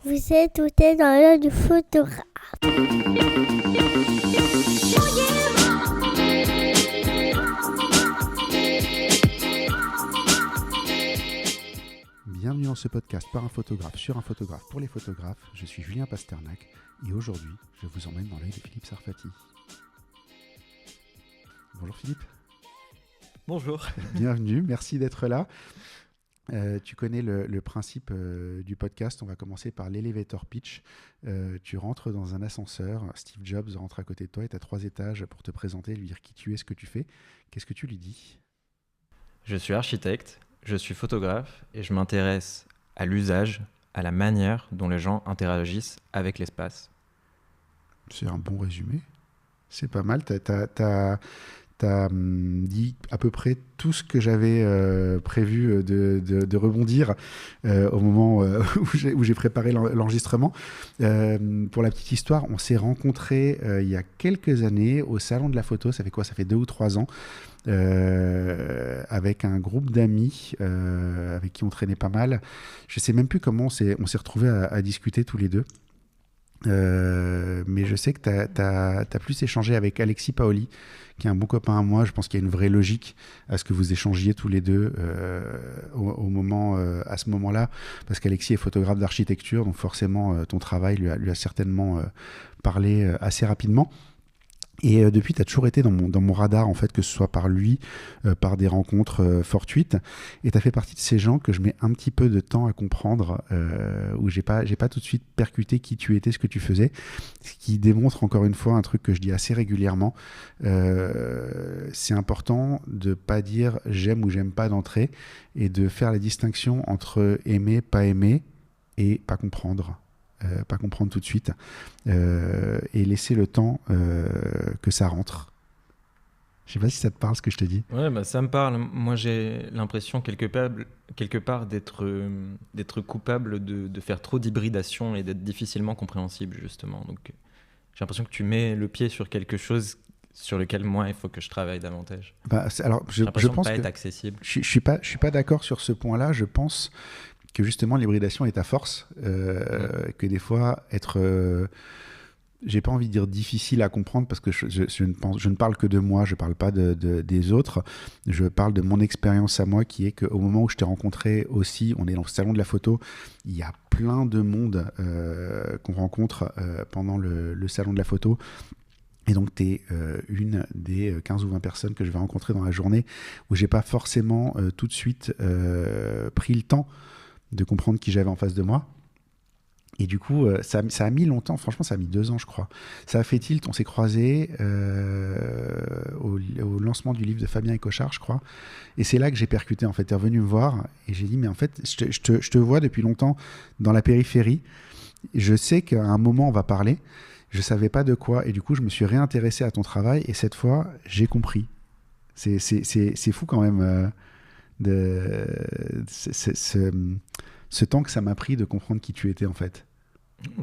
Vous êtes tout est dans l'œil du photographe. Bienvenue dans ce podcast par un photographe sur un photographe pour les photographes. Je suis Julien Pasternak et aujourd'hui, je vous emmène dans l'œil de Philippe Sarfati. Bonjour Philippe. Bonjour. Bienvenue, merci d'être là. Tu connais le principe du podcast. On va commencer par l'elevator pitch. Tu rentres dans un ascenseur, Steve Jobs rentre à côté de toi et tu as 3 étages pour te présenter, lui dire qui tu es, ce que tu fais. Qu'est-ce que tu lui dis ? Je suis architecte, je suis photographe et je m'intéresse à l'usage, à la manière dont les gens interagissent avec l'espace. C'est un bon résumé. C'est pas mal. T'as dit à peu près tout ce que j'avais prévu de rebondir au moment où j'ai préparé l'enregistrement. Pour la petite histoire, on s'est rencontrés il y a quelques années au Salon de la Photo. Ça fait quoi ? Ça fait 2 ou 3 ans. Avec un groupe d'amis avec qui on traînait pas mal. Je sais même plus comment on s'est retrouvés à discuter tous les deux. Mais je sais que t'as plus échangé avec Alexis Paoli, qui est un bon copain à moi. Je pense qu'il y a une vraie logique à ce que vous échangiez tous les deux à ce moment-là, parce qu'Alexis est photographe d'architecture, donc forcément ton travail lui a certainement parlé assez rapidement. Et depuis, tu as toujours été dans mon radar, en fait, que ce soit par lui, par des rencontres fortuites. Et tu as fait partie de ces gens que je mets un petit peu de temps à comprendre, où j'ai pas tout de suite percuté qui tu étais, ce que tu faisais. Ce qui démontre, encore une fois, un truc que je dis assez régulièrement. C'est important de pas dire j'aime ou j'aime pas d'entrée, et de faire la distinction entre aimer, pas aimer, et pas comprendre. Pas comprendre tout de suite et laisser le temps que ça rentre. Je sais pas si ça te parle ce que je te dis. Ouais, ça me parle. Moi, j'ai l'impression quelque part d'être coupable de faire trop d'hybridation et d'être difficilement compréhensible, justement. Donc, j'ai l'impression que tu mets le pied sur quelque chose sur lequel, moi, il faut que je travaille davantage. Alors, je pense de pas que être accessible. Je suis pas d'accord sur ce point-là. Je pense que justement l'hybridation est ta force, que des fois j'ai pas envie de dire difficile à comprendre, parce que je ne parle que de moi, je parle pas des autres, je parle de mon expérience à moi, qui est qu'au moment où je t'ai rencontré aussi, on est dans le salon de la photo, il y a plein de monde qu'on rencontre pendant le salon de la photo. Et donc, tu es une des 15 ou 20 personnes que je vais rencontrer dans la journée, où j'ai pas forcément tout de suite pris le temps de comprendre qui j'avais en face de moi. Et du coup, ça a mis longtemps. Franchement, ça a mis 2 ans, je crois. Ça a fait tilt. On s'est croisés au lancement du livre de Fabien Ecochard, je crois. Et c'est là que j'ai percuté. En fait, tu es revenu me voir et j'ai dit, mais en fait, je te vois depuis longtemps dans la périphérie. Je sais qu'à un moment, on va parler. Je savais pas de quoi. Et du coup, je me suis réintéressé à ton travail. Et cette fois, j'ai compris. C'est fou quand même. Ce temps que ça m'a pris de comprendre qui tu étais, en fait.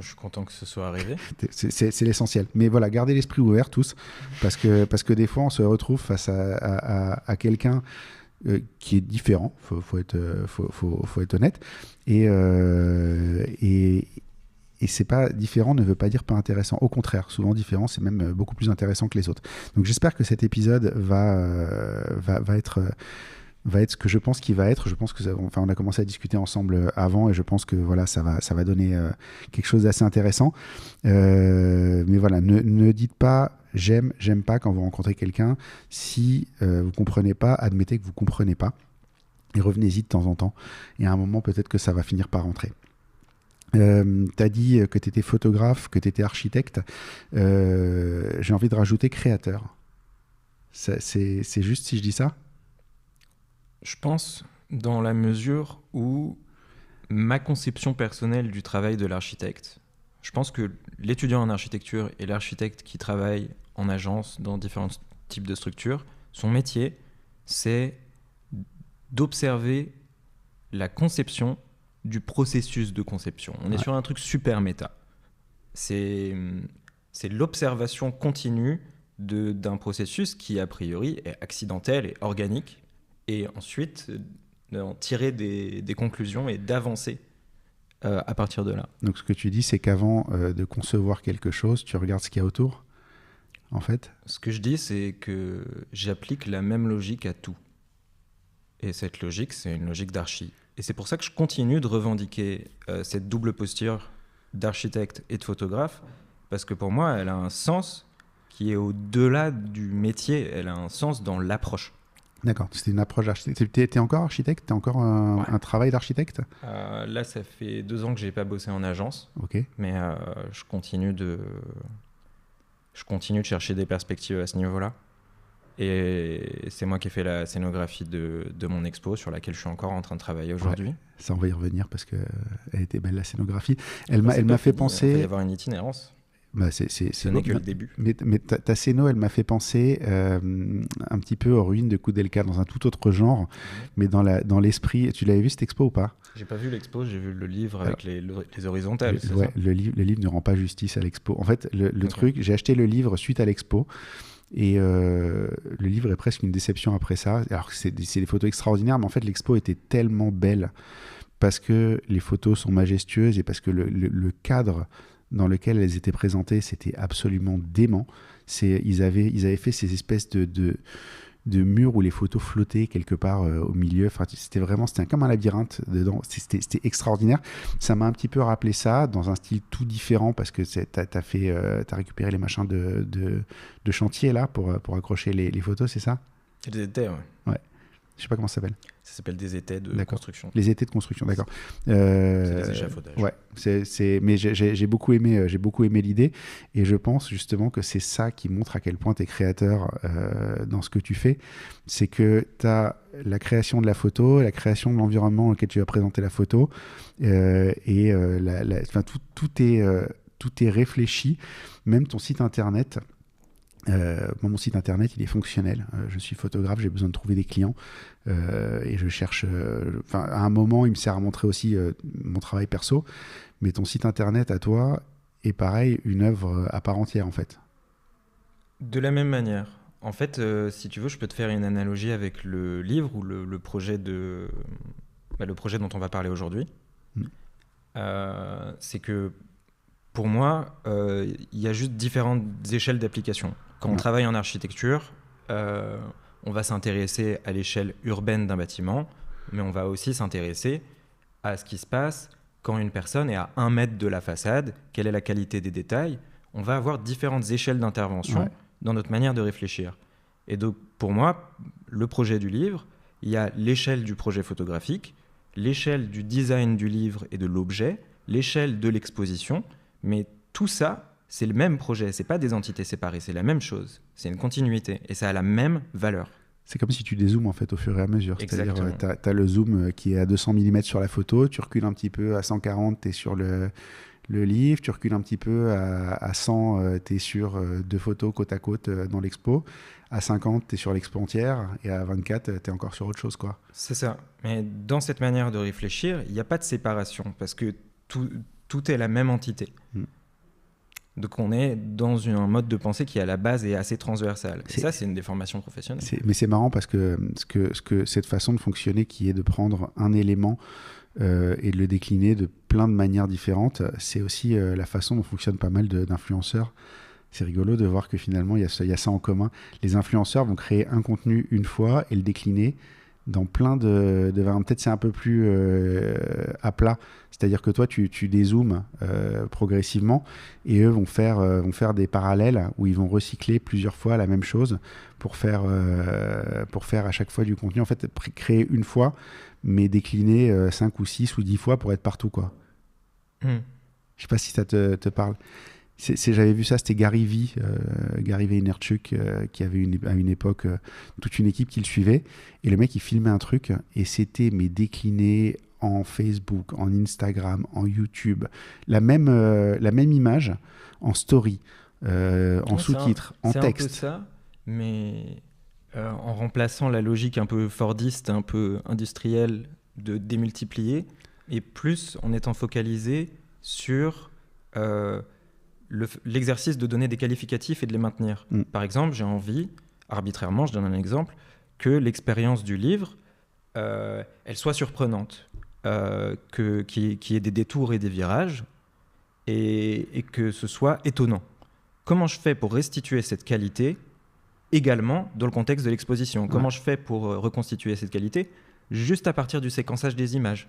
Je suis content que ce soit arrivé. C'est l'essentiel. Mais voilà, gardez l'esprit ouvert tous, parce que des fois on se retrouve face à quelqu'un qui est différent, faut être honnête, et c'est pas différent ne veut pas dire pas intéressant. Au contraire, souvent différent, c'est même beaucoup plus intéressant que les autres. Donc j'espère que cet épisode va être ce que je pense qu'il va être. Je pense que on a commencé à discuter ensemble avant, et je pense que voilà, ça va donner quelque chose d'assez intéressant. Mais voilà, ne dites pas j'aime pas quand vous rencontrez quelqu'un. Si vous comprenez pas, admettez que vous comprenez pas et revenez-y de temps en temps. Et à un moment, peut-être que ça va finir par rentrer. T'as dit que tu étais photographe, que tu étais architecte. J'ai envie de rajouter créateur. C'est juste si je dis ça ? Je pense, dans la mesure où ma conception personnelle du travail de l'architecte, je pense que l'étudiant en architecture et l'architecte qui travaille en agence dans différents types de structures, son métier, c'est d'observer la conception du processus de conception. On est sur un truc super méta. C'est l'observation continue d'un processus qui, a priori, est accidentel et organique, et ensuite d'en tirer des conclusions et d'avancer à partir de là. Donc ce que tu dis, c'est qu'avant de concevoir quelque chose, tu regardes ce qu'il y a autour, en fait. Ce que je dis, c'est que j'applique la même logique à tout. Et cette logique, c'est une logique d'archi. Et c'est pour ça que je continue de revendiquer cette double posture d'architecte et de photographe, parce que pour moi, elle a un sens qui est au-delà du métier, elle a un sens dans l'approche. D'accord, c'était une approche d'architecte. T'es encore architecte? T'as encore un travail d'architecte? Là, ça fait 2 ans que j'ai pas bossé en agence, Ok. mais je continue de chercher des perspectives à ce niveau-là. Et c'est moi qui ai fait la scénographie de mon expo, sur laquelle je suis encore en train de travailler aujourd'hui. Ouais, ça, on va y revenir parce qu'elle était belle, la scénographie. Elle m'a fait penser... Il va y avoir une itinérance. Bah, Ce n'est que le début. Mais ta scéno, elle m'a fait penser un petit peu aux ruines de Koudelka, dans un tout autre genre, mais dans l'esprit. Tu l'avais vu cette expo ou pas? J'ai pas vu l'expo, j'ai vu le livre avec les horizontales. Ouais, le livre ne rend pas justice à l'expo. En fait, le truc, j'ai acheté le livre suite à l'expo. Et le livre est presque une déception après ça. Alors c'est des photos extraordinaires, mais en fait l'expo était tellement belle parce que les photos sont majestueuses et parce que le cadre dans lequel elles étaient présentées, c'était absolument dément. Ils avaient fait ces espèces de murs où les photos flottaient quelque part au milieu. Enfin, c'était comme un labyrinthe dedans. C'était extraordinaire. Ça m'a un petit peu rappelé ça dans un style tout différent parce que t'as récupéré les machins de chantier là pour accrocher les photos, c'est ça? C'est des étais, ouais. Ouais. Je sais pas comment ça s'appelle. Ça s'appelle des étais de construction. Les étais de construction, d'accord. C'est des échafaudages. Ouais, mais j'ai beaucoup aimé l'idée et je pense justement que c'est ça qui montre à quel point tu es créateur dans ce que tu fais. C'est que tu as la création de la photo, la création de l'environnement dans lequel tu vas présenter la photo et tout est réfléchi, même ton site internet. Mon site internet, il est fonctionnel. Je suis photographe, j'ai besoin de trouver des clients et je cherche. À un moment, il me sert à montrer aussi mon travail perso. Mais ton site internet à toi est pareil, une œuvre à part entière en fait. De la même manière. En fait, si tu veux, je peux te faire une analogie avec le livre ou le projet dont on va parler aujourd'hui. C'est que pour moi, il y a juste différentes échelles d'application. Quand on travaille en architecture, on va s'intéresser à l'échelle urbaine d'un bâtiment, mais on va aussi s'intéresser à ce qui se passe quand une personne est à 1 mètre de la façade, quelle est la qualité des détails. On va avoir différentes échelles d'intervention dans notre manière de réfléchir. Et donc, pour moi, le projet du livre, il y a l'échelle du projet photographique, l'échelle du design du livre et de l'objet, l'échelle de l'exposition, mais tout ça, c'est le même projet, c'est pas des entités séparées, c'est la même chose, c'est une continuité et ça a la même valeur. C'est comme si tu dézoomes en fait au fur et à mesure. C'est-à-dire tu as le zoom qui est à 200 mm sur la photo, tu recules un petit peu à 140, tu es sur le livre, tu recules un petit peu à 100, tu es sur 2 photos côte à côte dans l'expo, à 50, tu es sur l'expo entière et à 24, tu es encore sur autre chose, quoi. C'est ça, mais dans cette manière de réfléchir, il n'y a pas de séparation parce que tout est la même entité. Donc on est dans un mode de pensée qui à la base est assez transversal. Et ça, c'est une déformation professionnelle. Mais c'est marrant parce que, cette façon de fonctionner qui est de prendre un élément et de le décliner de plein de manières différentes, c'est aussi la façon dont fonctionnent pas mal d'influenceurs. C'est rigolo de voir que finalement, il y a ça en commun. Les influenceurs vont créer un contenu une fois et le décliner dans plein de variantes. Peut-être c'est un peu plus à plat. C'est-à-dire que toi, tu dézoomes progressivement et eux vont faire des parallèles où ils vont recycler plusieurs fois la même chose pour faire à chaque fois du contenu. En fait, créer une fois, mais décliner 5 ou 6 ou 10 fois pour être partout, quoi. Je sais pas si ça te parle. J'avais vu ça, c'était Gary Vaynerchuk qui avait à une époque toute une équipe qui le suivait et le mec il filmait un truc et c'était décliné en Facebook, en Instagram, en YouTube, la même image en story, en sous-titres, en texte. C'est un peu ça, mais en remplaçant la logique un peu fordiste, un peu industrielle de démultiplier et plus en étant focalisé sur l'exercice de donner des qualificatifs et de les maintenir. Par exemple, j'ai envie, arbitrairement, je donne un exemple, que l'expérience du livre, elle soit surprenante. qu'il y ait des détours et des virages et que ce soit étonnant. Comment je fais pour restituer cette qualité également dans le contexte de l'exposition? Comment je fais pour reconstituer cette qualité juste à partir du séquençage des images?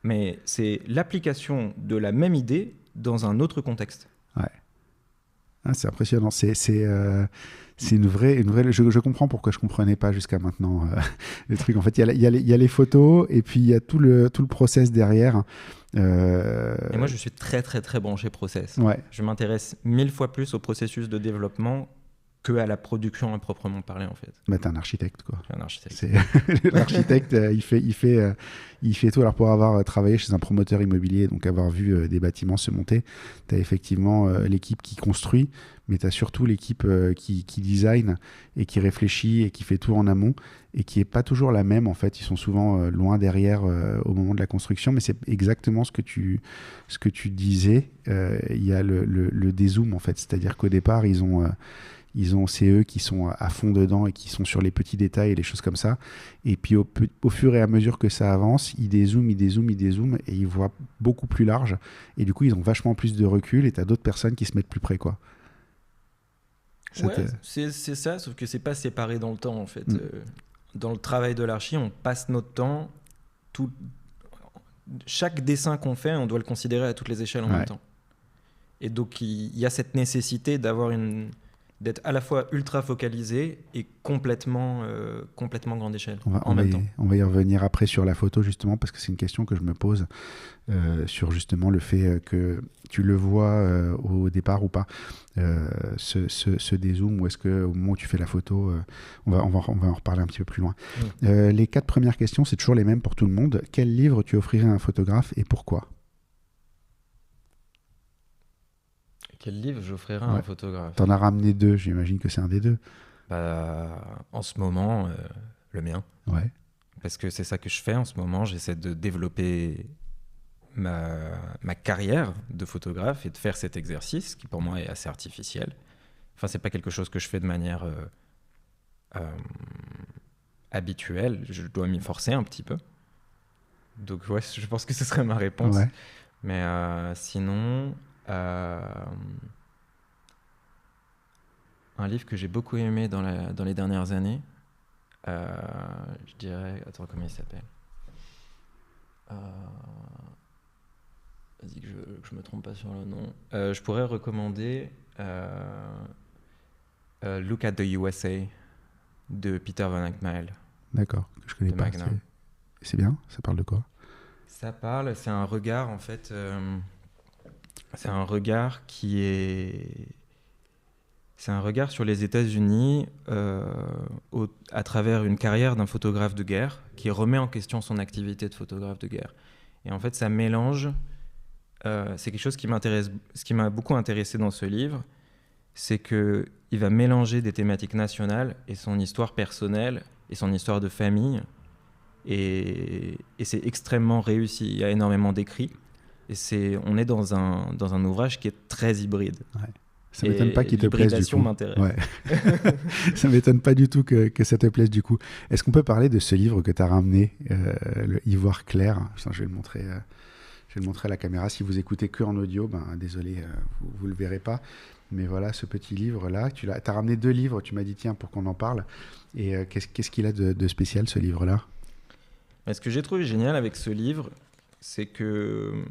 Mais c'est l'application de la même idée dans un autre contexte. Ouais. Ah, c'est impressionnant. C'est une vraie. Je comprends pourquoi je comprenais pas jusqu'à maintenant le truc. En fait, il y a les photos et puis il y a tout le process derrière. Et moi, je suis très très très branché process. Ouais. Je m'intéresse 1000 fois plus au processus de développement que à la production à proprement parler, en fait. Bah, t'es un architecte, quoi. Je suis un architecte. L'architecte, il fait tout. Alors, pour avoir travaillé chez un promoteur immobilier, donc avoir vu des bâtiments se monter, tu as effectivement l'équipe qui construit, mais tu as surtout l'équipe qui design et qui réfléchit et qui fait tout en amont et qui n'est pas toujours la même. En fait, ils sont souvent loin derrière au moment de la construction, mais c'est exactement ce que tu disais. Il y a le dézoom, en fait. C'est-à-dire qu'au départ, c'est eux qui sont à fond dedans et qui sont sur les petits détails et les choses comme ça. Et puis au fur et à mesure que ça avance, ils dézooment et ils voient beaucoup plus large. Et du coup, ils ont vachement plus de recul et tu as d'autres personnes qui se mettent plus près, quoi. C'est ça, sauf que c'est pas séparé dans le temps, en fait. Dans le travail de l'archi, on passe notre temps. Chaque dessin qu'on fait, on doit le considérer à toutes les échelles en même temps. Et donc, il y a cette nécessité d'être à la fois ultra focalisé et complètement grande échelle en même temps. On va y revenir après sur la photo, justement, parce que c'est une question que je me pose sur justement le fait que tu le vois au départ ou pas, ce dézoom, ou est-ce qu'au moment où tu fais la photo, on va en reparler un petit peu plus loin. Les 4 premières questions, c'est toujours les mêmes pour tout le monde. Quel livre tu offrirais à un photographe et pourquoi ? Quel livre j'offrirais à un photographe ? T'en as ramené 2, j'imagine que c'est un des 2. En ce moment, le mien. Ouais. Parce que c'est ça que je fais en ce moment. J'essaie de développer ma carrière de photographe et de faire cet exercice qui pour moi est assez artificiel. Enfin, c'est pas quelque chose que je fais de manière habituelle. Je dois m'y forcer un petit peu. Donc ouais, je pense que ce serait ma réponse. Ouais. Mais sinon... un livre que j'ai beaucoup aimé dans les dernières années, je dirais... Attends, comment il s'appelle ? Vas-y que je me trompe pas sur le nom. Je pourrais recommander Look at the USA de Peter Van Eckmile. D'accord, que je connais pas. C'est bien ? Ça parle de quoi ? C'est un regard en fait... c'est un regard c'est un regard sur les États-Unis à travers une carrière d'un photographe de guerre qui remet en question son activité de photographe de guerre. Et en fait, ça mélange. C'est quelque chose qui m'intéresse. Ce qui m'a beaucoup intéressé dans ce livre, c'est que il va mélanger des thématiques nationales et son histoire personnelle et son histoire de famille. Et c'est extrêmement réussi. Il y a énormément d'écrits. Et on est dans un ouvrage qui est très hybride. Ouais. Ça ne m'étonne pas qu'il te plaise du coup. M'intéresse. Ouais. Ça ne m'étonne pas du tout que ça te plaise du coup. Est-ce qu'on peut parler de ce livre que tu as ramené, le Ivoire clair ? Je vais le montrer à la caméra. Si vous écoutez que en audio, désolé, vous ne le verrez pas. Mais voilà, ce petit livre-là. Tu as ramené 2 livres, tu m'as dit tiens, pour qu'on en parle. Et qu'est-ce qu'il a de spécial, ce livre-là ? Ce que j'ai trouvé génial avec ce livre, c'est que...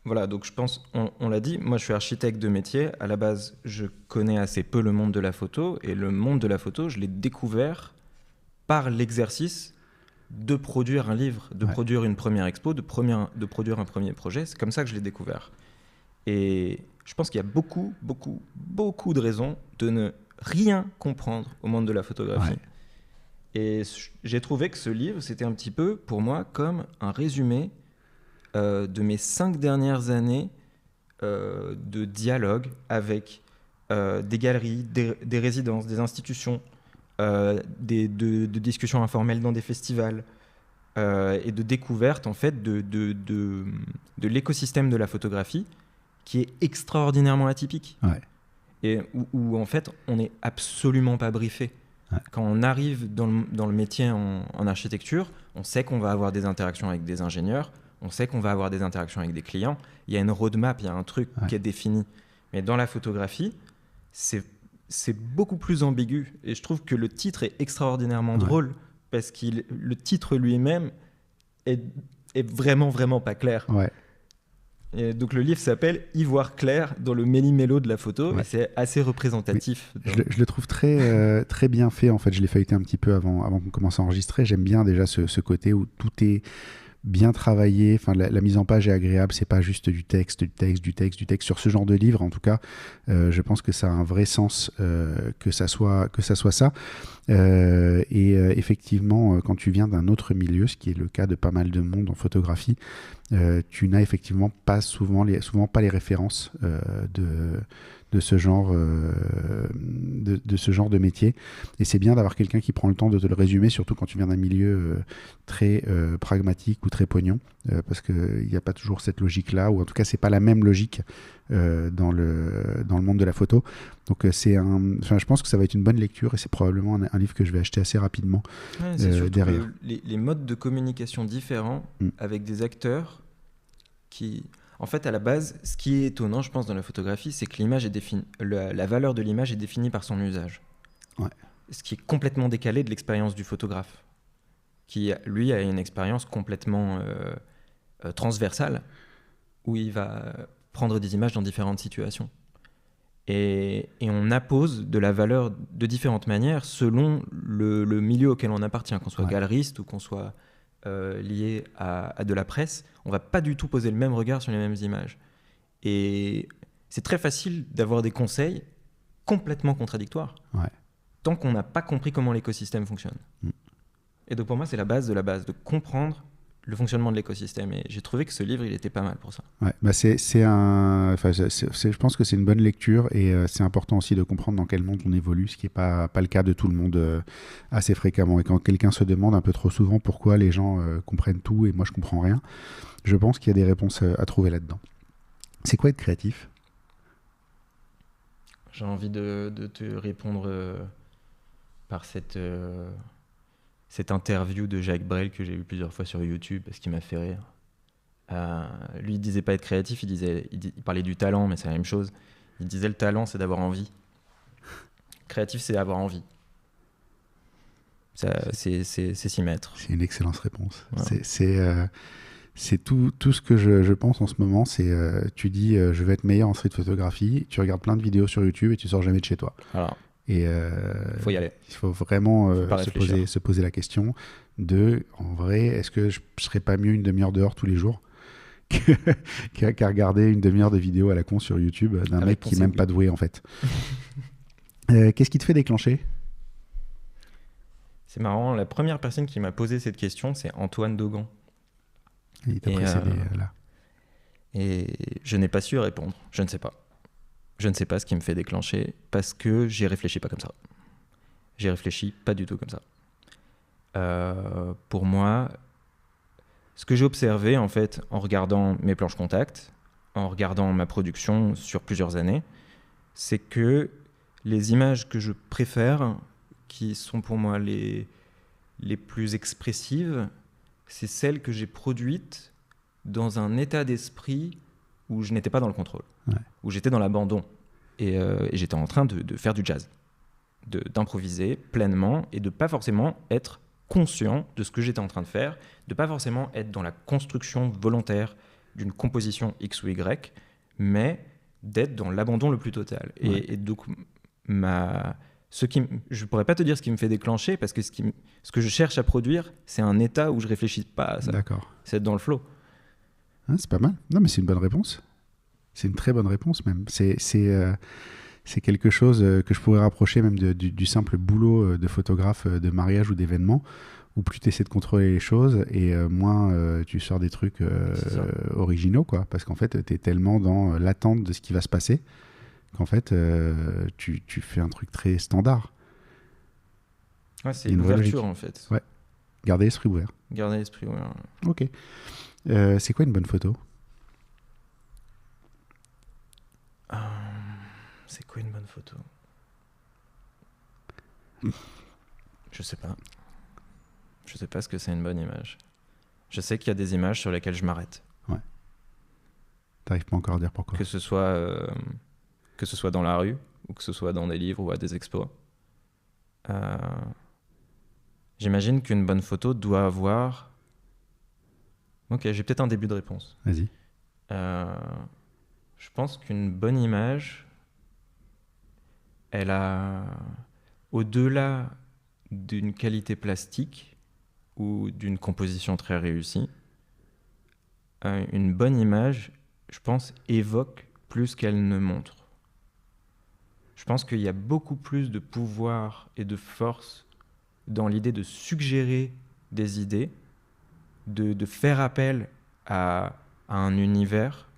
voilà, donc je pense, on l'a dit, moi je suis architecte de métier. À la base, je connais assez peu le monde de la photo. Et le monde de la photo, je l'ai découvert par l'exercice de produire un livre, de produire une première expo, de produire un premier projet. C'est comme ça que je l'ai découvert. Et je pense qu'il y a beaucoup, beaucoup, beaucoup de raisons de ne rien comprendre au monde de la photographie. Ouais. Et j'ai trouvé que ce livre, c'était un petit peu, pour moi, comme un résumé de mes 5 dernières années de dialogue avec des galeries, des résidences, des institutions, de discussions informelles dans des festivals et de découverte en fait de l'écosystème de la photographie qui est extraordinairement atypique. Ouais. Et où en fait on n'est absolument pas briefé. Ouais. Quand on arrive dans le métier en architecture, on sait qu'on va avoir des interactions avec des ingénieurs, on sait qu'on va avoir des interactions avec des clients. Il y a une roadmap, il y a un truc qui est défini. Mais dans la photographie, c'est beaucoup plus ambigu. Et je trouve que le titre est extraordinairement drôle parce que le titre lui-même est vraiment, vraiment pas clair. Ouais. Et donc le livre s'appelle « Y voir clair dans le méli-mélo de la photo » et c'est assez représentatif. Je le trouve très, très bien fait. En fait, je l'ai feuilleté un petit peu avant qu'on commence à enregistrer. J'aime bien déjà ce côté où tout est bien travaillé. Enfin, la mise en page est agréable. C'est pas juste du texte. Sur ce genre de livre, en tout cas, je pense que ça a un vrai sens que ça soit ça. Effectivement, quand tu viens d'un autre milieu, ce qui est le cas de pas mal de monde en photographie, tu n'as effectivement souvent pas les références de ce genre de métier, et c'est bien d'avoir quelqu'un qui prend le temps de te le résumer, surtout quand tu viens d'un milieu très pragmatique ou très pognon, parce qu'il n'y a pas toujours cette logique là, ou en tout cas c'est pas la même logique dans le monde de la photo. Donc je pense que ça va être une bonne lecture, et c'est probablement un livre que je vais acheter assez rapidement. C'est surtout derrière les modes de communication différents avec des acteurs qui... En fait, à la base, ce qui est étonnant, je pense, dans la photographie, c'est que l'image est la valeur de l'image est définie par son usage. Ouais. Ce qui est complètement décalé de l'expérience du photographe, qui, lui, a une expérience complètement transversale, où il va prendre des images dans différentes situations. Et on appose de la valeur de différentes manières selon le milieu auquel on appartient, qu'on soit galeriste ou qu'on soit lié à de la presse. On va pas du tout poser le même regard sur les mêmes images. Et c'est très facile d'avoir des conseils complètement contradictoires tant qu'on n'a pas compris comment l'écosystème fonctionne. Et donc pour moi, c'est la base de comprendre le fonctionnement de l'écosystème. Et j'ai trouvé que ce livre, il était pas mal pour ça. Ouais, bah je pense que c'est une bonne lecture, et c'est important aussi de comprendre dans quel monde on évolue, ce qui n'est pas le cas de tout le monde assez fréquemment. Et quand quelqu'un se demande un peu trop souvent pourquoi les gens comprennent tout et moi je comprends rien, je pense qu'il y a des réponses à trouver là-dedans. C'est quoi être créatif ? J'ai envie de te répondre par cette interview de Jacques Brel que j'ai vu plusieurs fois sur YouTube parce qu'il m'a fait rire. Lui, il disait pas être créatif, il parlait du talent, mais c'est la même chose. Il disait le talent, c'est d'avoir envie. Créatif, c'est avoir envie. C'est s'y mettre. C'est une excellente réponse. Ouais. C'est tout ce que je pense en ce moment. C'est tu dis je vais être meilleur en street photographie, tu regardes plein de vidéos sur YouTube et tu sors jamais de chez toi. Voilà. Et faut y aller. Il faut vraiment se poser la question de, en vrai, est-ce que je serais pas mieux une demi-heure dehors tous les jours qu'à regarder une demi-heure de vidéo à la con sur YouTube d'un mec qui n'est même pas doué en fait. Qu'est-ce qui te fait déclencher ? C'est marrant, la première personne qui m'a posé cette question, c'est Antoine Dogan. Il t'a précédé là. Et je n'ai pas su répondre, je ne sais pas. Je ne sais pas ce qui me fait déclencher parce que j'y réfléchis pas comme ça. J'y réfléchis pas du tout comme ça. Pour moi, ce que j'ai observé en fait en regardant mes planches contact, en regardant ma production sur plusieurs années, c'est que les images que je préfère, qui sont pour moi les plus expressives, c'est celles que j'ai produites dans un état d'esprit où je n'étais pas dans le contrôle, où j'étais dans l'abandon. Et j'étais en train de faire du jazz, d'improviser pleinement et de pas forcément être conscient de ce que j'étais en train de faire, de pas forcément être dans la construction volontaire d'une composition X ou Y, mais d'être dans l'abandon le plus total. Et donc, je pourrais pas te dire ce qui me fait déclencher, parce que ce que je cherche à produire, c'est un état où je réfléchis pas à ça. D'accord. C'est être dans le flow. C'est pas mal. Non, mais c'est une bonne réponse. C'est une très bonne réponse même. C'est quelque chose que je pourrais rapprocher même du simple boulot de photographe de mariage ou d'événement, où plus tu essaies de contrôler les choses et moins tu sors des trucs originaux, quoi. Parce qu'en fait, tu es tellement dans l'attente de ce qui va se passer qu'en fait, tu fais un truc très standard. Ouais, c'est l'ouverture en fait. Ouais. Garder l'esprit ouvert. Garder l'esprit ouvert. Ok. C'est quoi une bonne photo ? C'est quoi une bonne photo ? Je sais pas. Je sais pas ce que c'est une bonne image. Je sais qu'il y a des images sur lesquelles je m'arrête. T'arrives pas encore à dire pourquoi. Que ce soit dans la rue, ou que ce soit dans des livres ou à des expos. J'imagine qu'une bonne photo doit avoir... Ok, j'ai peut-être un début de réponse. Vas-y. Je pense qu'une bonne image, elle a, au-delà d'une qualité plastique ou d'une composition très réussie, une bonne image, je pense, évoque plus qu'elle ne montre. Je pense qu'il y a beaucoup plus de pouvoir et de force dans l'idée de suggérer des idées, de faire appel à un univers,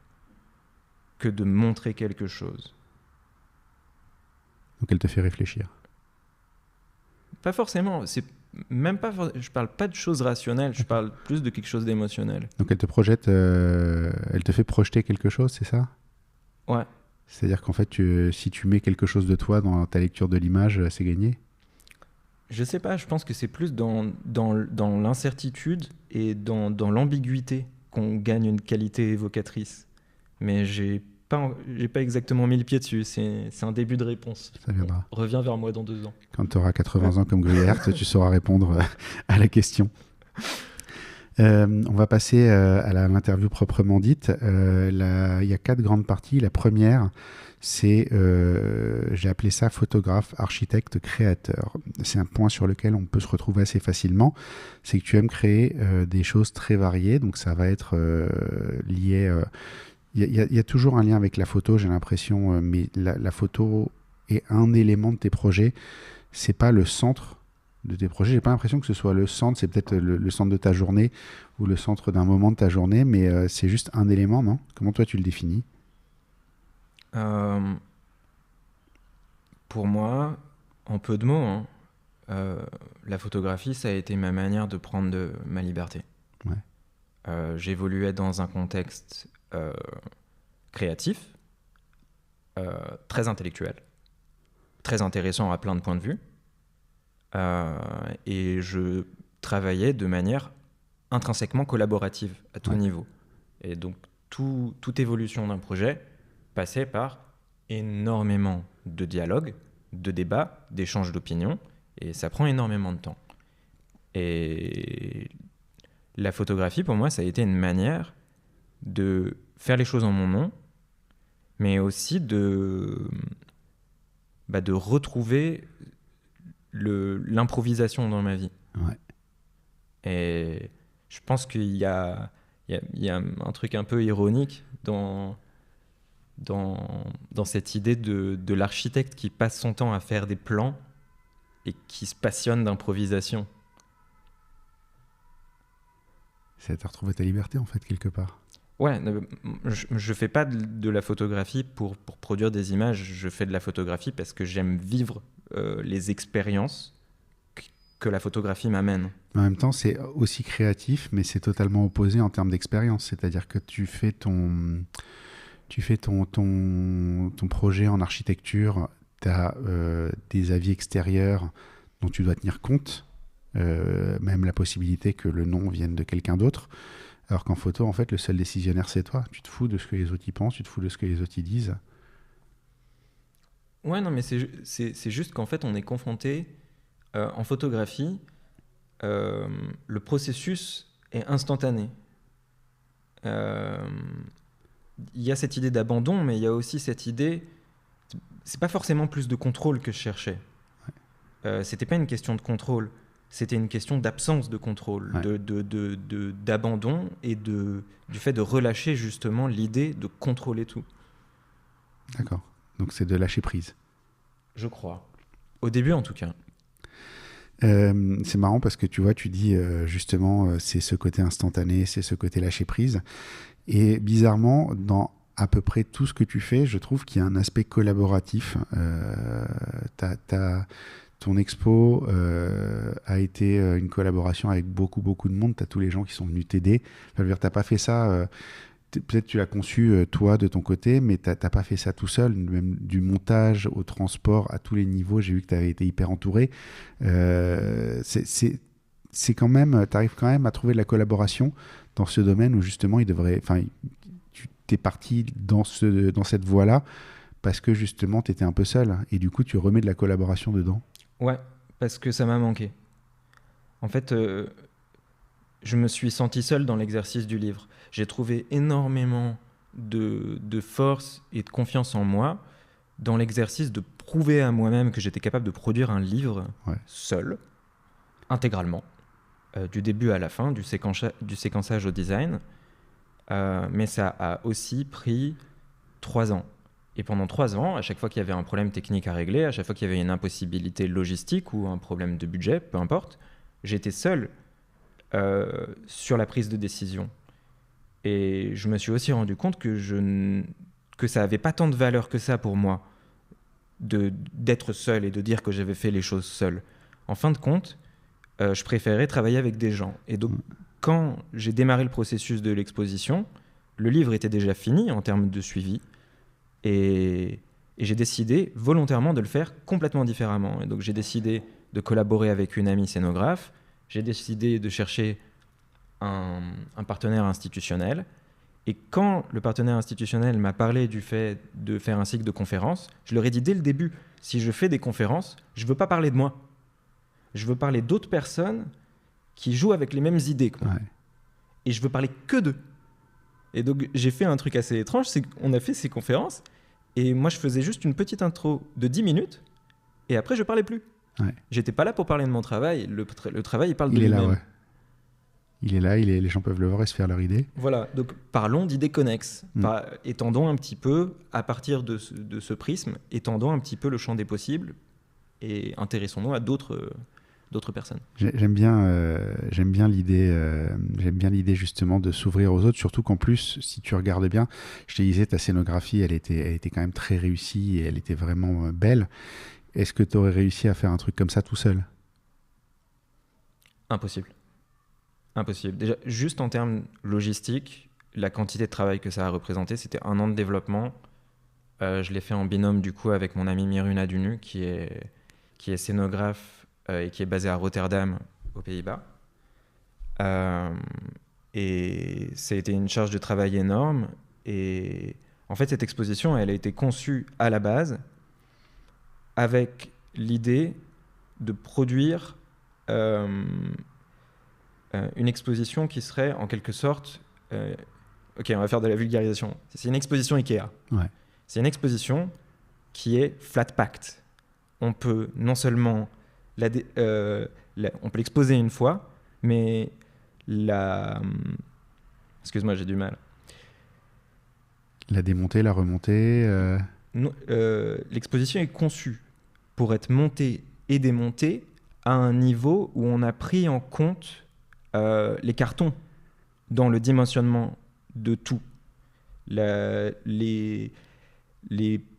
que de montrer quelque chose. Donc elle te fait réfléchir. Pas forcément, je parle pas de choses rationnelles, je parle plus de quelque chose d'émotionnel. Donc elle te projette, elle te fait projeter quelque chose, c'est ça ? Ouais. C'est-à-dire qu'en fait, si tu mets quelque chose de toi dans ta lecture de l'image, c'est gagné ? Je sais pas, je pense que c'est plus dans l'incertitude et dans l'ambiguïté qu'on gagne une qualité évocatrice. Mais j'ai pas exactement mis le pied dessus, c'est un début de réponse. Ça viendra. Reviens vers moi dans 2 ans. Quand tu auras 80 ans comme Gruyère, tu sauras répondre à la question. On va passer à l'interview proprement dite. Il y a 4 grandes parties. La première, c'est, j'ai appelé ça photographe, architecte, créateur. C'est un point sur lequel on peut se retrouver assez facilement. C'est que tu aimes créer des choses très variées. Donc ça va être lié... Il y a toujours un lien avec la photo, j'ai l'impression, mais la photo est un élément de tes projets. C'est pas le centre de tes projets. J'ai pas l'impression que ce soit le centre, c'est peut-être le centre de ta journée ou le centre d'un moment de ta journée, mais c'est juste un élément, non ? Comment toi tu le définis ? Pour moi, en peu de mots, la photographie, ça a été ma manière de prendre ma liberté. Ouais. J'évoluais dans un contexte créatif, très intellectuel, très intéressant à plein de points de vue, et je travaillais de manière intrinsèquement collaborative à tout niveau. Et donc, toute évolution d'un projet passait par énormément de dialogues, de débats, d'échanges d'opinions, et ça prend énormément de temps. Et la photographie, pour moi, ça a été une manière de faire les choses en mon nom, mais aussi de retrouver l'improvisation dans ma vie. Ouais. Et je pense qu'il y a un truc un peu ironique dans cette idée de l'architecte qui passe son temps à faire des plans et qui se passionne d'improvisation. C'est à retrouver ta liberté, en fait, quelque part. Ouais, je fais pas de la photographie pour produire des images, je fais de la photographie parce que j'aime vivre les expériences que la photographie m'amène. En même temps, c'est aussi créatif, mais c'est totalement opposé en termes d'expérience. C'est-à-dire que tu fais ton projet en architecture, tu as des avis extérieurs dont tu dois tenir compte, même la possibilité que le nom vienne de quelqu'un d'autre. Alors qu'en photo, en fait, le seul décisionnaire, c'est toi. Tu te fous de ce que les autres y pensent, tu te fous de ce que les autres y disent. Ouais, non, mais c'est juste qu'en fait, on est confronté en photographie, le processus est instantané. Il y a cette idée d'abandon, mais il y a aussi cette idée... C'est pas forcément plus de contrôle que je cherchais. C'était pas une question de contrôle. C'était une question d'absence de contrôle, d'abandon et du fait de relâcher justement l'idée de contrôler tout. D'accord. Donc c'est de lâcher prise. Je crois. Au début en tout cas. C'est marrant parce que tu vois, tu dis justement c'est ce côté instantané, c'est ce côté lâcher prise. Et bizarrement, dans à peu près tout ce que tu fais, je trouve qu'il y a un aspect collaboratif. Ton expo a été une collaboration avec beaucoup de monde. Tu as tous les gens qui sont venus t'aider. Enfin, je veux dire, tu n'as pas fait ça peut-être tu l'as conçu toi de ton côté, mais t'as pas fait ça tout seul, même du montage au transport à tous les niveaux. J'ai vu que tu avais été hyper entouré. C'est quand même, t'arrives quand même à trouver de la collaboration dans ce domaine où justement tu t'es parti dans cette voie-là parce que justement tu étais un peu seul et du coup tu remets de la collaboration dedans. Ouais, parce que ça m'a manqué. En fait, je me suis senti seul dans l'exercice du livre. J'ai trouvé énormément de force et de confiance en moi dans l'exercice de prouver à moi-même que j'étais capable de produire un livre seul, intégralement, du début à la fin, du séquençage au design. Mais ça a aussi pris 3 ans. Et pendant 3 ans, à chaque fois qu'il y avait un problème technique à régler, à chaque fois qu'il y avait une impossibilité logistique ou un problème de budget, peu importe, j'étais seul sur la prise de décision. Et je me suis aussi rendu compte que ça n'avait pas tant de valeur que ça pour moi d'être seul et de dire que j'avais fait les choses seul. En fin de compte, je préférais travailler avec des gens. Et donc, quand j'ai démarré le processus de l'exposition, le livre était déjà fini en termes de suivi. Et j'ai décidé volontairement de le faire complètement différemment. Et donc, j'ai décidé de collaborer avec une amie scénographe. J'ai décidé de chercher un partenaire institutionnel. Et quand le partenaire institutionnel m'a parlé du fait de faire un cycle de conférences, je leur ai dit dès le début, si je fais des conférences, je ne veux pas parler de moi. Je veux parler d'autres personnes qui jouent avec les mêmes idées que moi. Ouais. Et je veux parler que d'eux. Et donc, j'ai fait un truc assez étrange, c'est qu'on a fait ces conférences, et moi, je faisais juste une petite intro de 10 minutes, et après, je ne parlais plus. Ouais. J'étais pas là pour parler de mon travail. Le travail, il parle de lui-même. Là, ouais. Il est là, les gens peuvent le voir et se faire leur idée. Voilà, donc parlons d'idées connexes. Étendons un petit peu, à partir de ce prisme, étendons un petit peu le champ des possibles et intéressons-nous à d'autres personnes. J'aime bien l'idée justement de s'ouvrir aux autres, surtout qu'en plus, si tu regardes bien, je te disais, ta scénographie, elle était quand même très réussie et elle était vraiment belle. Est-ce que tu aurais réussi à faire un truc comme ça tout seul ? Impossible. Déjà, juste en termes logistiques, la quantité de travail que ça a représenté, c'était 1 an de développement. Je l'ai fait en binôme du coup avec mon ami Miruna Dunu, qui est scénographe et qui est basé à Rotterdam, aux Pays-Bas. Et ça a été une charge de travail énorme. Et en fait, cette exposition, elle a été conçue à la base avec l'idée de produire une exposition qui serait en quelque sorte... ok, on va faire de la vulgarisation. C'est une exposition Ikea. Ouais. C'est une exposition qui est flat-packed. On peut non seulement... on peut l'exposer une fois, mais excuse-moi, j'ai du mal. La démonter, la remonter... L'exposition est conçue pour être montée et démontée à un niveau où on a pris en compte les cartons dans le dimensionnement de tout. Les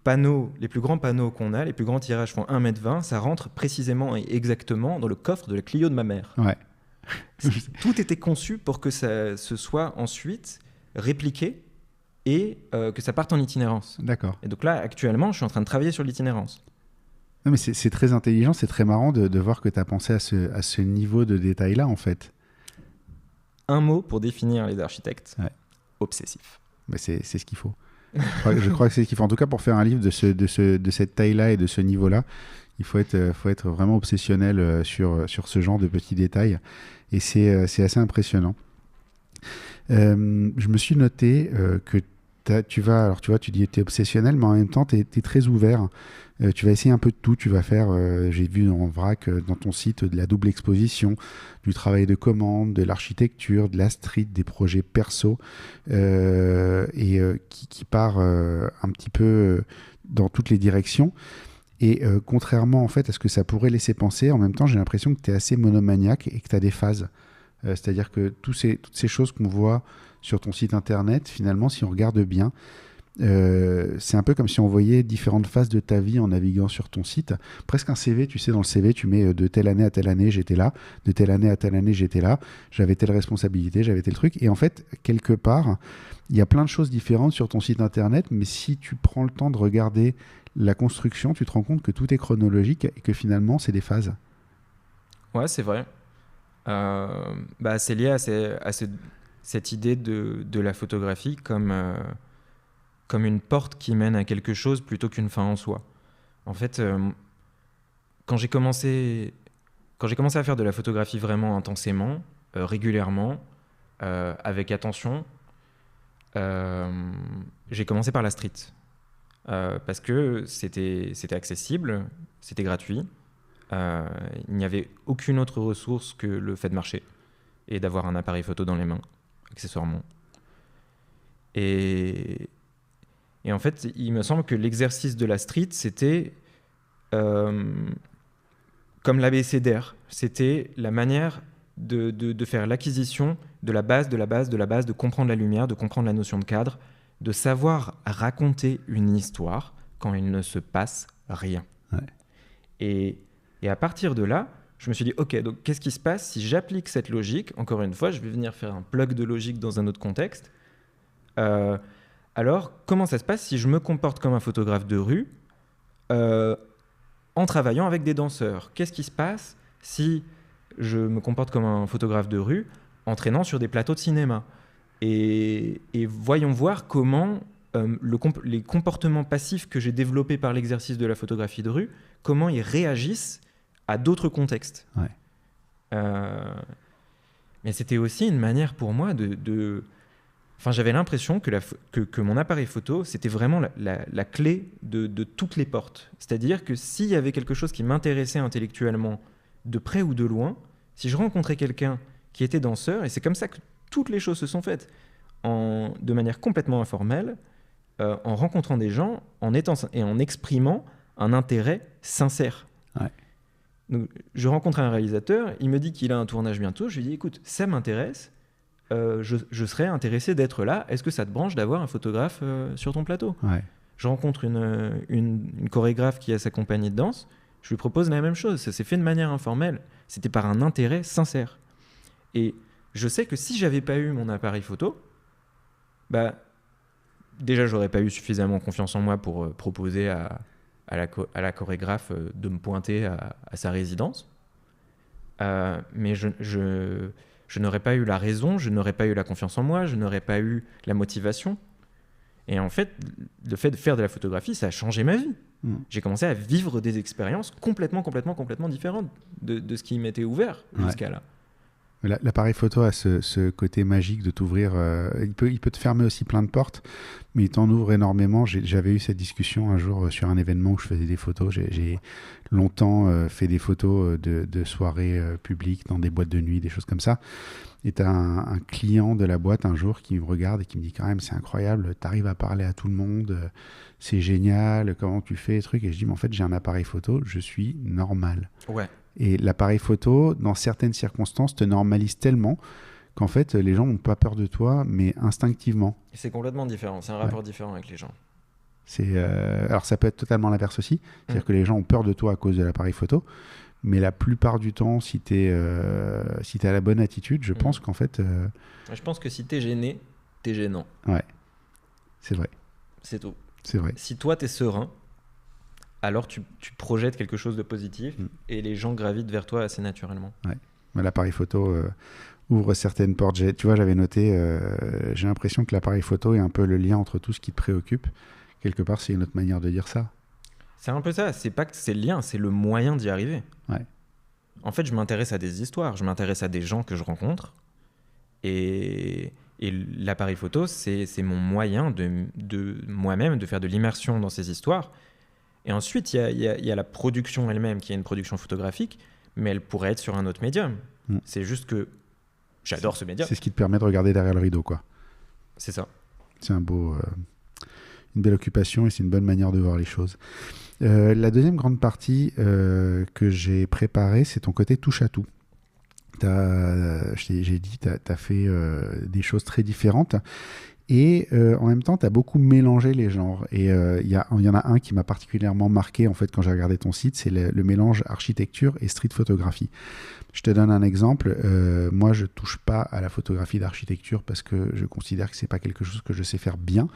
panneaux, les plus grands panneaux qu'on a, les plus grands tirages font 1,20 m, ça rentre précisément et exactement dans le coffre de la Clio de ma mère. Ouais. Tout était conçu pour que ça se soit ensuite répliqué et que ça parte en itinérance. D'accord. Et donc là, actuellement, je suis en train de travailler sur l'itinérance. Non, mais c'est très intelligent, c'est très marrant de voir que tu as pensé à ce niveau de détail-là, en fait. Un mot pour définir les architectes, obsessif. Mais c'est ce qu'il faut. Je crois que c'est ce qu'il faut. En tout cas, pour faire un livre de cette taille-là et de ce niveau-là, il faut être vraiment obsessionnel sur ce genre de petits détails. Et c'est assez impressionnant. Je me suis noté que tu dis que tu es obsessionnel, mais en même temps, tu es très ouvert. Tu vas essayer un peu de tout. Tu vas faire, j'ai vu en vrac dans ton site, de la double exposition, du travail de commande, de l'architecture, de la street, des projets perso, qui part un petit peu dans toutes les directions. Et contrairement en fait à ce que ça pourrait laisser penser, en même temps, j'ai l'impression que tu es assez monomaniaque et que tu as des phases. C'est-à-dire que toutes ces choses qu'on voit sur ton site internet, finalement, si on regarde bien, c'est un peu comme si on voyait différentes phases de ta vie en naviguant sur ton site. Presque un CV, tu sais, dans le CV, tu mets de telle année à telle année, j'étais là, de telle année à telle année, j'étais là, j'avais telle responsabilité, j'avais tel truc. Et en fait, quelque part, il y a plein de choses différentes sur ton site internet, mais si tu prends le temps de regarder la construction, tu te rends compte que tout est chronologique et que finalement, c'est des phases. Ouais, c'est vrai. C'est lié à cette idée de la photographie comme une porte qui mène à quelque chose plutôt qu'une fin en soi. En fait, quand j'ai commencé à faire de la photographie vraiment intensément, régulièrement, avec attention, j'ai commencé par la street. Parce que c'était accessible, c'était gratuit. Il n'y avait aucune autre ressource que le fait de marcher et d'avoir un appareil photo dans les mains, accessoirement. Et en fait, il me semble que l'exercice de la street, c'était comme l'abécédaire. C'était la manière de faire l'acquisition de la base, de comprendre la lumière, de comprendre la notion de cadre, de savoir raconter une histoire quand il ne se passe rien. Ouais. Et à partir de là, je me suis dit, ok, donc qu'est-ce qui se passe si j'applique cette logique? Encore une fois, je vais venir faire un plug de logique dans un autre contexte. Alors, comment ça se passe si je me comporte comme un photographe de rue en travaillant avec des danseurs? Qu'est-ce qui se passe si je me comporte comme un photographe de rue en traînant sur des plateaux de cinéma? Et voyons voir comment les comportements passifs que j'ai développés par l'exercice de la photographie de rue, comment ils réagissent à d'autres contextes. Ouais. Mais c'était aussi une manière pour moi Enfin, j'avais l'impression que mon appareil photo, c'était vraiment la clé de toutes les portes. C'est-à-dire que s'il y avait quelque chose qui m'intéressait intellectuellement, de près ou de loin, si je rencontrais quelqu'un qui était danseur, et c'est comme ça que toutes les choses se sont faites, de manière complètement informelle, en rencontrant des gens, et en exprimant un intérêt sincère. Ouais. Donc, je rencontre un réalisateur, il me dit qu'il a un tournage bientôt, je lui dis, écoute, ça m'intéresse, je serais intéressé d'être là, est-ce que ça te branche d'avoir un photographe sur ton plateau? Ouais. Je rencontre une chorégraphe qui a sa compagnie de danse, je lui propose la même chose, ça s'est fait de manière informelle, c'était par un intérêt sincère. Et je sais que si j'avais pas eu mon appareil photo, déjà j'aurais pas eu suffisamment confiance en moi pour proposer à la chorégraphe de me pointer à sa résidence. Mais je n'aurais pas eu la raison, je n'aurais pas eu la confiance en moi, je n'aurais pas eu la motivation. Et en fait, le fait de faire de la photographie, ça a changé ma vie. J'ai commencé à vivre des expériences complètement différentes de ce qui m'était ouvert jusqu'à là. L'appareil photo a ce côté magique de t'ouvrir. Il peut te fermer aussi plein de portes, mais il t'en ouvre énormément. J'avais eu cette discussion un jour sur un événement où je faisais des photos. J'ai longtemps fait des photos de soirées publiques dans des boîtes de nuit, des choses comme ça. Et tu as un client de la boîte un jour qui me regarde et qui me dit quand même, c'est incroyable, tu arrives à parler à tout le monde, c'est génial, comment tu fais, truc. Et je dis, mais en fait, j'ai un appareil photo, je suis normal. Ouais. Et l'appareil photo, dans certaines circonstances, te normalise tellement qu'en fait, les gens n'ont pas peur de toi, mais instinctivement. Et c'est complètement différent, c'est un rapport différent avec les gens. Alors ça peut être totalement l'inverse aussi, c'est-à-dire que les gens ont peur de toi à cause de l'appareil photo, mais la plupart du temps, si tu es à la bonne attitude, je pense qu'en fait... Je pense que si tu es gêné, tu es gênant. Ouais, c'est vrai. C'est tout. C'est vrai. Si toi, tu es serein, alors tu projettes quelque chose de positif et les gens gravitent vers toi assez naturellement. Ouais. Mais l'appareil photo ouvre certaines portes. Tu vois, j'avais noté, j'ai l'impression que l'appareil photo est un peu le lien entre tout ce qui te préoccupe. Quelque part, c'est une autre manière de dire ça. C'est un peu ça. C'est pas que c'est le lien, c'est le moyen d'y arriver. Ouais. En fait, je m'intéresse à des histoires, je m'intéresse à des gens que je rencontre. Et l'appareil photo, c'est mon moyen de moi-même de faire de l'immersion dans ces histoires. Et ensuite, il y a la production elle-même, qui est une production photographique, mais elle pourrait être sur un autre médium. C'est juste que j'adore ce médium. C'est ce qui te permet de regarder derrière le rideau, quoi. C'est ça. C'est une belle occupation et c'est une bonne manière de voir les choses. La deuxième grande partie que j'ai préparée, c'est ton côté touche à tout. J'ai dit, tu as fait des choses très différentes. Et en même temps, tu as beaucoup mélangé les genres. Et il y en a un qui m'a particulièrement marqué en fait, quand j'ai regardé ton site, c'est le mélange architecture et street photographie. Je te donne un exemple. Moi, je ne touche pas à la photographie d'architecture parce que je considère que ce n'est pas quelque chose que je sais faire bien.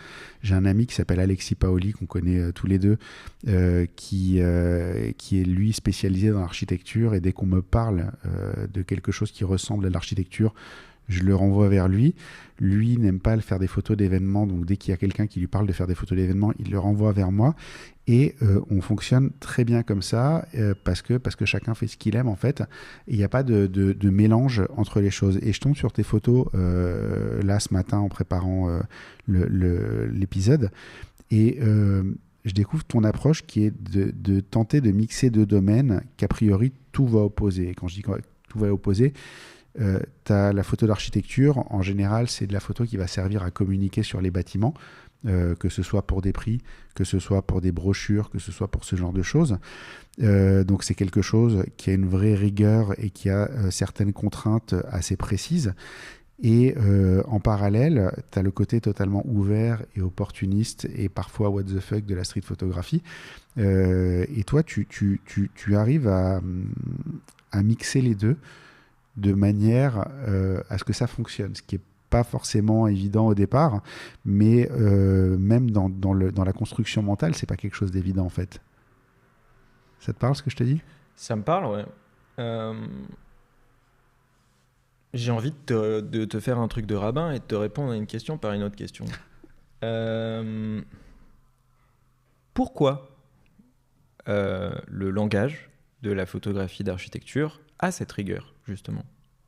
J'ai un ami qui s'appelle Alexis Paoli, qu'on connaît tous les deux, qui est lui spécialisé dans l'architecture. Et dès qu'on me parle de quelque chose qui ressemble à l'architecture, je le renvoie vers lui. Lui n'aime pas faire des photos d'événements, donc dès qu'il y a quelqu'un qui lui parle de faire des photos d'événements, il le renvoie vers moi. Et on fonctionne très bien comme ça, parce que chacun fait ce qu'il aime en fait. Il n'y a pas de mélange entre les choses. Et je tombe sur tes photos là ce matin en préparant l'épisode. Et je découvre ton approche qui est de tenter de mixer deux domaines qu'a priori tout va opposer. Et quand je dis que tout va opposer, tu as la photo d'architecture. En général, c'est de la photo qui va servir à communiquer sur les bâtiments, que ce soit pour des prix, que ce soit pour des brochures, que ce soit pour ce genre de choses. Donc c'est quelque chose qui a une vraie rigueur et qui a certaines contraintes assez précises. Et en parallèle, tu as le côté totalement ouvert et opportuniste et parfois what the fuck de la street photographie. Et toi, tu arrives à mixer les deux de manière à ce que ça fonctionne, ce qui n'est pas forcément évident au départ, mais même dans la construction mentale, c'est pas quelque chose d'évident en fait. Ça te parle ce que je te dis ? Ça me parle, ouais. J'ai envie de te faire un truc de rabbin et de te répondre à une question par une autre question. Pourquoi le langage de la photographie d'architecture a cette rigueur, justement ?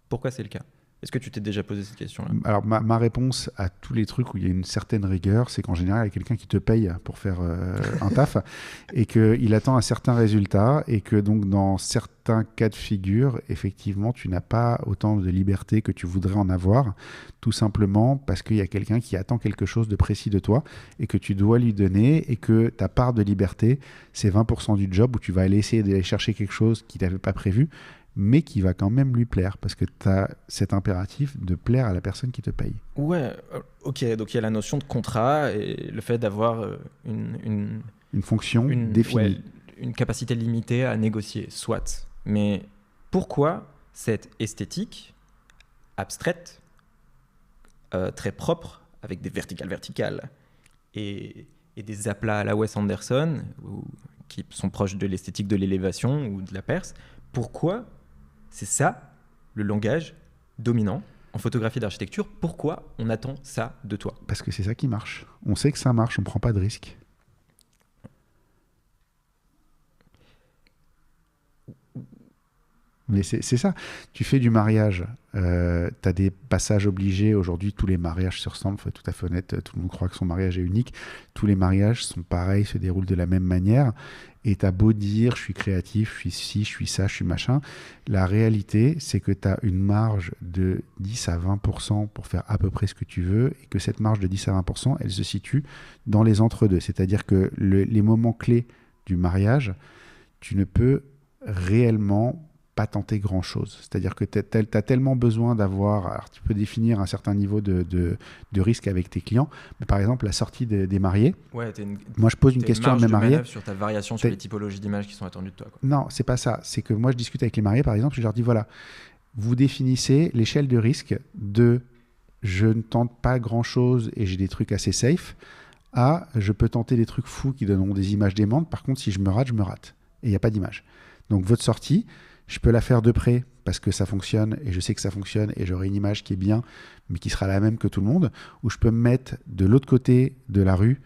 Pourquoi c'est le cas ? Est-ce que tu t'es déjà posé cette question-là ? Alors, ma réponse à tous les trucs où il y a une certaine rigueur, c'est qu'en général, il y a quelqu'un qui te paye pour faire un taf et qu'il attend un certain résultat et que donc dans certains cas de figure, effectivement, tu n'as pas autant de liberté que tu voudrais en avoir, tout simplement parce qu'il y a quelqu'un qui attend quelque chose de précis de toi et que tu dois lui donner et que ta part de liberté, c'est 20% du job où tu vas aller essayer d'aller chercher quelque chose qu'il n'avait pas prévu, mais qui va quand même lui plaire, parce que tu as cet impératif de plaire à la personne qui te paye. Ouais, ok, donc il y a la notion de contrat et le fait d'avoir une fonction définie. Ouais, une capacité limitée à négocier, soit. Mais pourquoi cette esthétique abstraite, très propre, avec des verticales, et des aplats à la Wes Anderson, qui sont proches de l'esthétique de l'élévation ou de la Perse, pourquoi c'est ça, le langage dominant en photographie d'architecture? Pourquoi on attend ça de toi? Parce que c'est ça qui marche. On sait que ça marche, on ne prend pas de risques. Mais c'est ça. Tu fais du mariage, tu as des passages obligés. Aujourd'hui, tous les mariages se ressemblent, il faut être tout à fait honnête. Tout le monde croit que son mariage est unique. Tous les mariages sont pareils, se déroulent de la même manière. Et tu as beau dire, je suis créatif, je suis ci, je suis ça, je suis machin. La réalité, c'est que tu as une marge de 10 à 20% pour faire à peu près ce que tu veux. Et que cette marge de 10 à 20%, elle se situe dans les entre-deux. C'est-à-dire que les moments clés du mariage, tu ne peux réellement pas tenter grand-chose. C'est-à-dire que tu as tellement besoin d'avoir... Alors, tu peux définir un certain niveau de risque avec tes clients, mais par exemple, la sortie des mariés... Ouais, moi, je pose une question à mes mariés... sur ta variation sur les typologies d'images qui sont attendues de toi, quoi. Non, c'est pas ça. C'est que moi, je discute avec les mariés, par exemple, je leur dis, voilà, vous définissez l'échelle de risque de « je ne tente pas grand-chose et j'ai des trucs assez safe » à « je peux tenter des trucs fous qui donneront des images démentes, par contre, si je me rate, je me rate. » Et il n'y a pas d'image. Donc, votre sortie... Je peux la faire de près parce que ça fonctionne et je sais que ça fonctionne et j'aurai une image qui est bien, mais qui sera la même que tout le monde. Ou je peux me mettre de l'autre côté de la rue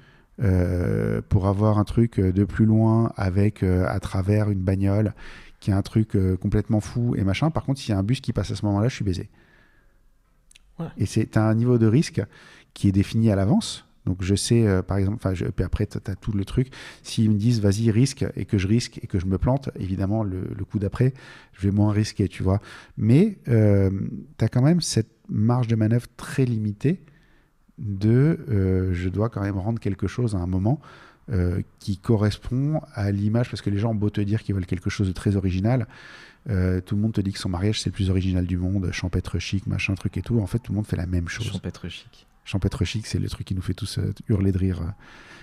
pour avoir un truc de plus loin avec à travers une bagnole qui a un truc complètement fou et machin. Par contre, s'il y a un bus qui passe à ce moment-là, je suis baisé. Ouais. Et c'est un niveau de risque qui est défini à l'avance. Donc je sais, par exemple, puis après tu as tout le truc, s'ils me disent vas-y risque et que je me plante, évidemment le coup d'après, je vais moins risquer, tu vois. Mais tu as quand même cette marge de manœuvre très limitée de je dois quand même rendre quelque chose à un moment qui correspond à l'image, parce que les gens ont beau te dire qu'ils veulent quelque chose de très original, tout le monde te dit que son mariage c'est le plus original du monde, champêtre chic, machin truc et tout, en fait tout le monde fait la même chose. Champêtre chic. Champêtre chic, c'est le truc qui nous fait tous hurler de rire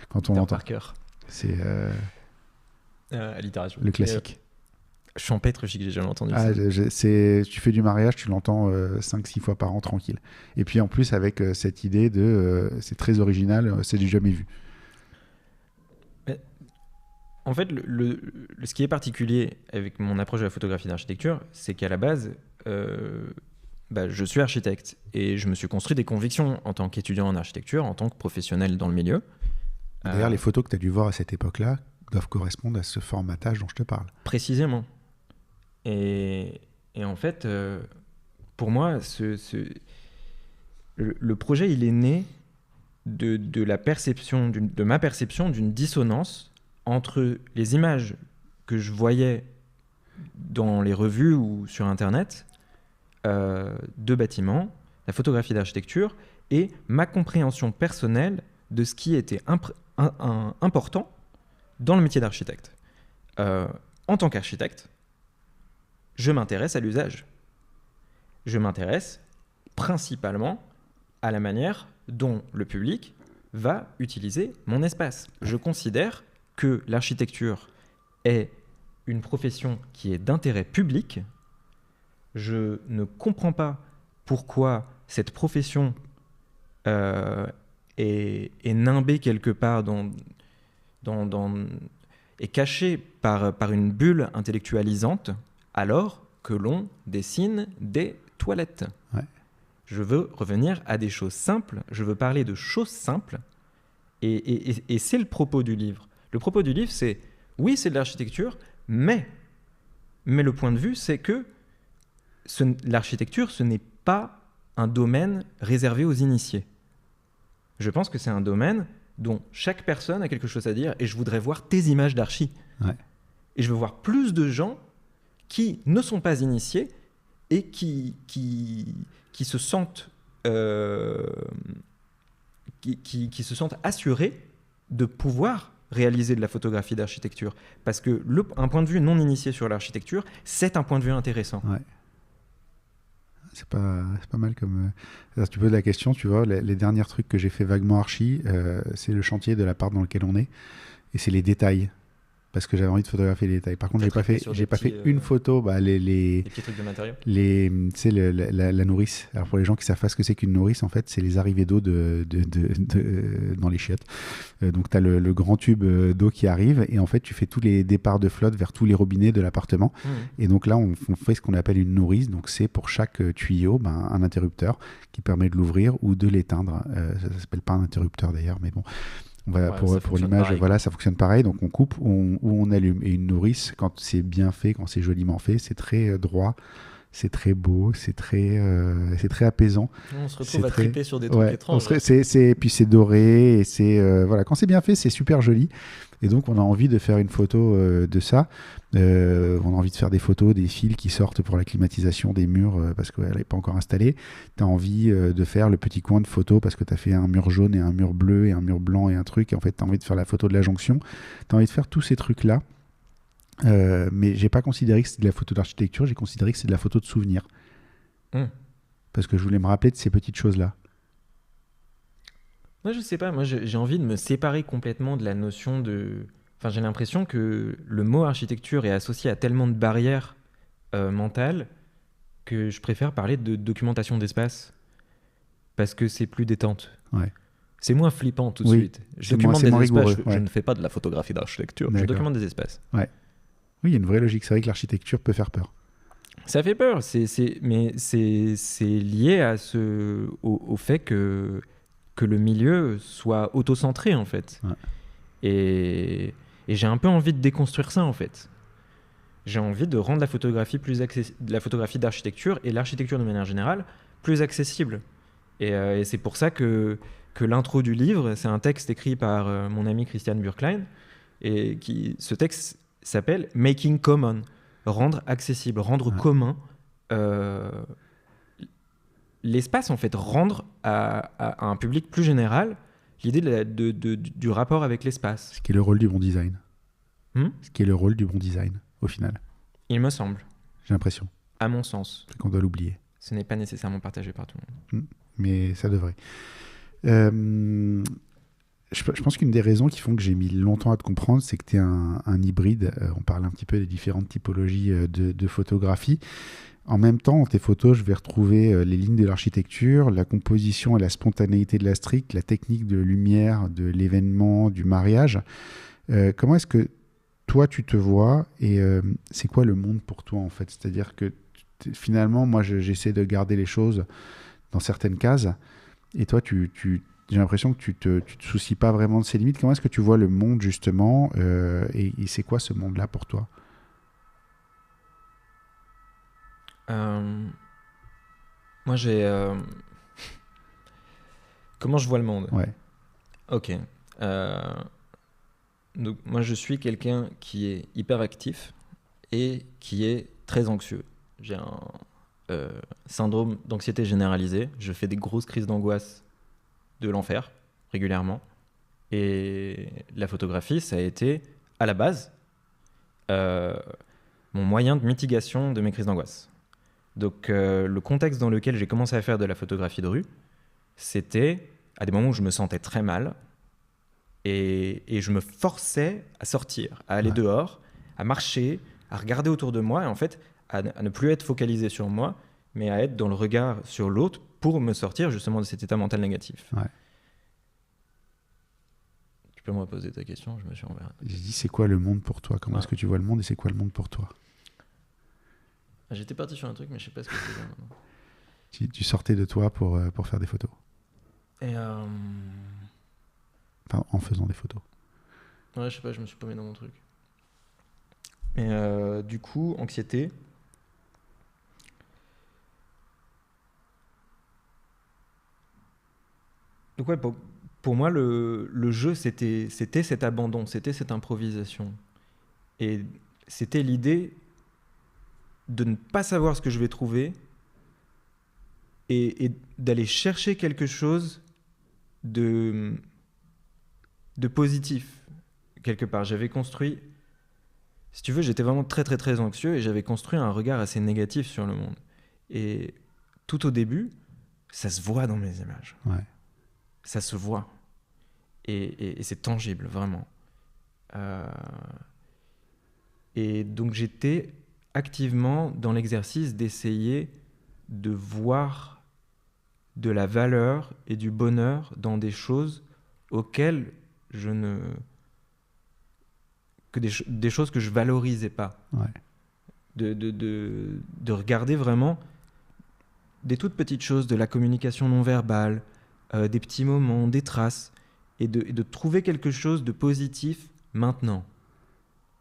quand on Peter l'entend. Parker. C'est Allitération. le classique. Champêtre chic, j'ai jamais entendu Ah, ça. tu fais du mariage, tu l'entends 5-6 fois par an tranquille. Et puis en plus avec cette idée de c'est très original, c'est du jamais vu. En fait, ce qui est particulier avec mon approche de la photographie d'architecture, c'est qu'à la base, je suis architecte et je me suis construit des convictions en tant qu'étudiant en architecture, en tant que professionnel dans le milieu. D'ailleurs, les photos que tu as dû voir à cette époque-là doivent correspondre à ce formatage dont je te parle. Précisément. Et en fait, pour moi, le projet, il est né de ma perception d'une dissonance entre les images que je voyais dans les revues ou sur Internet de bâtiments, la photographie d'architecture, et ma compréhension personnelle de ce qui était important dans le métier d'architecte. En tant qu'architecte, je m'intéresse à l'usage. Je m'intéresse principalement à la manière dont le public va utiliser mon espace. Je considère que l'architecture est une profession qui est d'intérêt public. Je ne comprends pas pourquoi cette profession est nimbée quelque part est cachée par une bulle intellectualisante alors que l'on dessine des toilettes. Ouais. Je veux revenir à des choses simples, je veux parler de choses simples, et c'est le propos du livre. Le propos du livre, c'est, oui, c'est de l'architecture, mais le point de vue, c'est que l'architecture, ce n'est pas un domaine réservé aux initiés. Je pense que c'est un domaine dont chaque personne a quelque chose à dire, et je voudrais voir tes images d'archi. Ouais. Et je veux voir plus de gens qui ne sont pas initiés et qui se sentent qui se sentent assurés de pouvoir réaliser de la photographie d'architecture. Parce que un point de vue non initié sur l'architecture, c'est un point de vue intéressant. Ouais. C'est pas mal comme... tu poses la question, tu vois, les derniers trucs que j'ai fait vaguement archi, c'est le chantier de l'appart dans lequel on est, et c'est les détails. Parce que j'avais envie de photographier les détails. Par contre, j'ai pas fait une photo. Les petits trucs de matériaux. Tu sais, la nourrice. Alors pour les gens qui savent pas ce que c'est qu'une nourrice, en fait, c'est les arrivées d'eau dans les chiottes. Donc tu as le grand tube d'eau qui arrive, et en fait, tu fais tous les départs de flotte vers tous les robinets de l'appartement. Et donc là, on fait ce qu'on appelle une nourrice. Donc c'est pour chaque tuyau, un interrupteur qui permet de l'ouvrir ou de l'éteindre. Ça s'appelle pas un interrupteur d'ailleurs, mais bon. Pour l'image, voilà, ça fonctionne pareil. Donc on coupe ou on allume. Et une nourrice, quand c'est bien fait, quand c'est joliment fait, c'est très droit, c'est très beau, c'est très apaisant. On se retrouve à triper sur des trucs étranges. Puis c'est doré, et voilà, quand c'est bien fait, c'est super joli. Et donc on a envie de faire une photo de ça. On a envie de faire des photos des fils qui sortent pour la climatisation des murs parce qu'elle n'est pas encore installée. Tu as envie de faire le petit coin de photo parce que tu as fait un mur jaune et un mur bleu et un mur blanc et un truc. Et en fait, tu as envie de faire la photo de la jonction. Tu as envie de faire tous ces trucs-là. Mais j'ai pas considéré que c'était de la photo d'architecture, j'ai considéré que c'est de la photo de souvenir. Parce que je voulais me rappeler de ces petites choses-là. Moi, je sais pas. Moi, j'ai envie de me séparer complètement de la notion de... Enfin, j'ai l'impression que le mot architecture est associé à tellement de barrières mentales que je préfère parler de documentation d'espace parce que c'est plus détente. Ouais. C'est moins flippant tout de suite. Je documente des espaces. Je ne fais pas de la photographie d'architecture. Je documente des espaces. Ouais. Oui, il y a une vraie logique. C'est vrai que l'architecture peut faire peur. Ça fait peur. Mais c'est lié au fait que le milieu soit auto-centré, en fait. Ouais. Et j'ai un peu envie de déconstruire ça, en fait. J'ai envie de rendre la photographie la photographie d'architecture et l'architecture de manière générale plus accessible. Et c'est pour ça que l'intro du livre, c'est un texte écrit par mon ami Christian Burklein, et ce texte s'appelle « Making Common », rendre accessible, rendre commun l'espace, en fait, rendre à un public plus général l'idée du rapport avec l'espace. Ce qui est le rôle du bon design. Ce qui est le rôle du bon design, au final. Il me semble. J'ai l'impression. À mon sens. C'est qu'on doit l'oublier. Ce n'est pas nécessairement partagé par tout le monde. Mais ça devrait. Je pense qu'une des raisons qui font que j'ai mis longtemps à te comprendre, c'est que tu es un hybride. On parle un petit peu des différentes typologies de photographie. En même temps, dans tes photos, je vais retrouver les lignes de l'architecture, la composition et la spontanéité de la street, la technique de lumière, de l'événement, du mariage. Comment est-ce que toi, tu te vois et c'est quoi le monde pour toi, en fait? C'est-à-dire que finalement, moi, j'essaie de garder les choses dans certaines cases et toi, j'ai l'impression que tu te soucies pas vraiment de ces limites. Comment est-ce que tu vois le monde, justement, et c'est quoi ce monde-là pour toi? Moi, comment je vois le monde? Ouais. Ok. Donc, moi, je suis quelqu'un qui est hyper actif et qui est très anxieux. J'ai un syndrome d'anxiété généralisée. Je fais des grosses crises d'angoisse de l'enfer régulièrement. Et la photographie, ça a été, à la base, mon moyen de mitigation de mes crises d'angoisse. Donc, le contexte dans lequel j'ai commencé à faire de la photographie de rue, c'était à des moments où je me sentais très mal et je me forçais à sortir, à aller dehors, à marcher, à regarder autour de moi et en fait, à ne plus être focalisé sur moi, mais à être dans le regard sur l'autre pour me sortir justement de cet état mental négatif. Ouais. Tu peux me reposer ta question? Je me suis envers. J'ai dit, c'est quoi le monde pour toi? Comment est-ce que tu vois le monde et c'est quoi le monde pour toi? J'étais parti sur un truc, mais je sais pas ce que c'est maintenant. Tu sortais de toi pour faire des photos. Et Enfin, en faisant des photos. ouais, je sais pas, je me suis paumé dans mon truc. Et du coup, anxiété. Donc ouais, pour moi, le jeu, c'était cet abandon, c'était cette improvisation. Et c'était l'idée de ne pas savoir ce que je vais trouver et d'aller chercher quelque chose de positif, quelque part. J'avais construit, si tu veux, j'étais vraiment très très très anxieux et j'avais construit un regard assez négatif sur le monde. Et tout au début, ça se voit dans mes images. Ouais. Ça se voit. Et c'est tangible, vraiment. Et donc j'étais activement dans l'exercice d'essayer de voir de la valeur et du bonheur dans des choses auxquelles des choses que je valorisais pas. Ouais. De regarder vraiment des toutes petites choses, de la communication non verbale, des petits moments, des traces, et de trouver quelque chose de positif maintenant.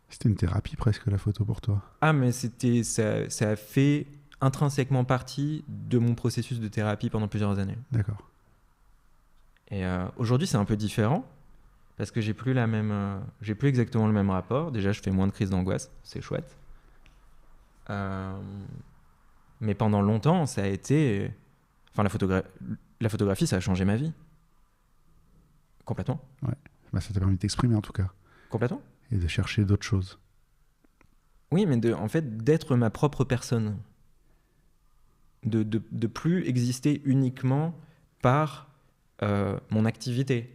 C'était une thérapie presque, la photo pour toi. Ah, mais ça a fait intrinsèquement partie de mon processus de thérapie pendant plusieurs années. D'accord. Et aujourd'hui, c'est un peu différent, parce que j'ai plus exactement le même rapport. Déjà, je fais moins de crises d'angoisse, c'est chouette. Mais pendant longtemps, ça a été... Enfin, la photographie, ça a changé ma vie. Complètement. Ouais. Bah, ça t'a permis de t'exprimer, en tout cas. Complètement. Et de chercher d'autres choses. Oui, mais en fait, d'être ma propre personne. De plus exister uniquement par mon activité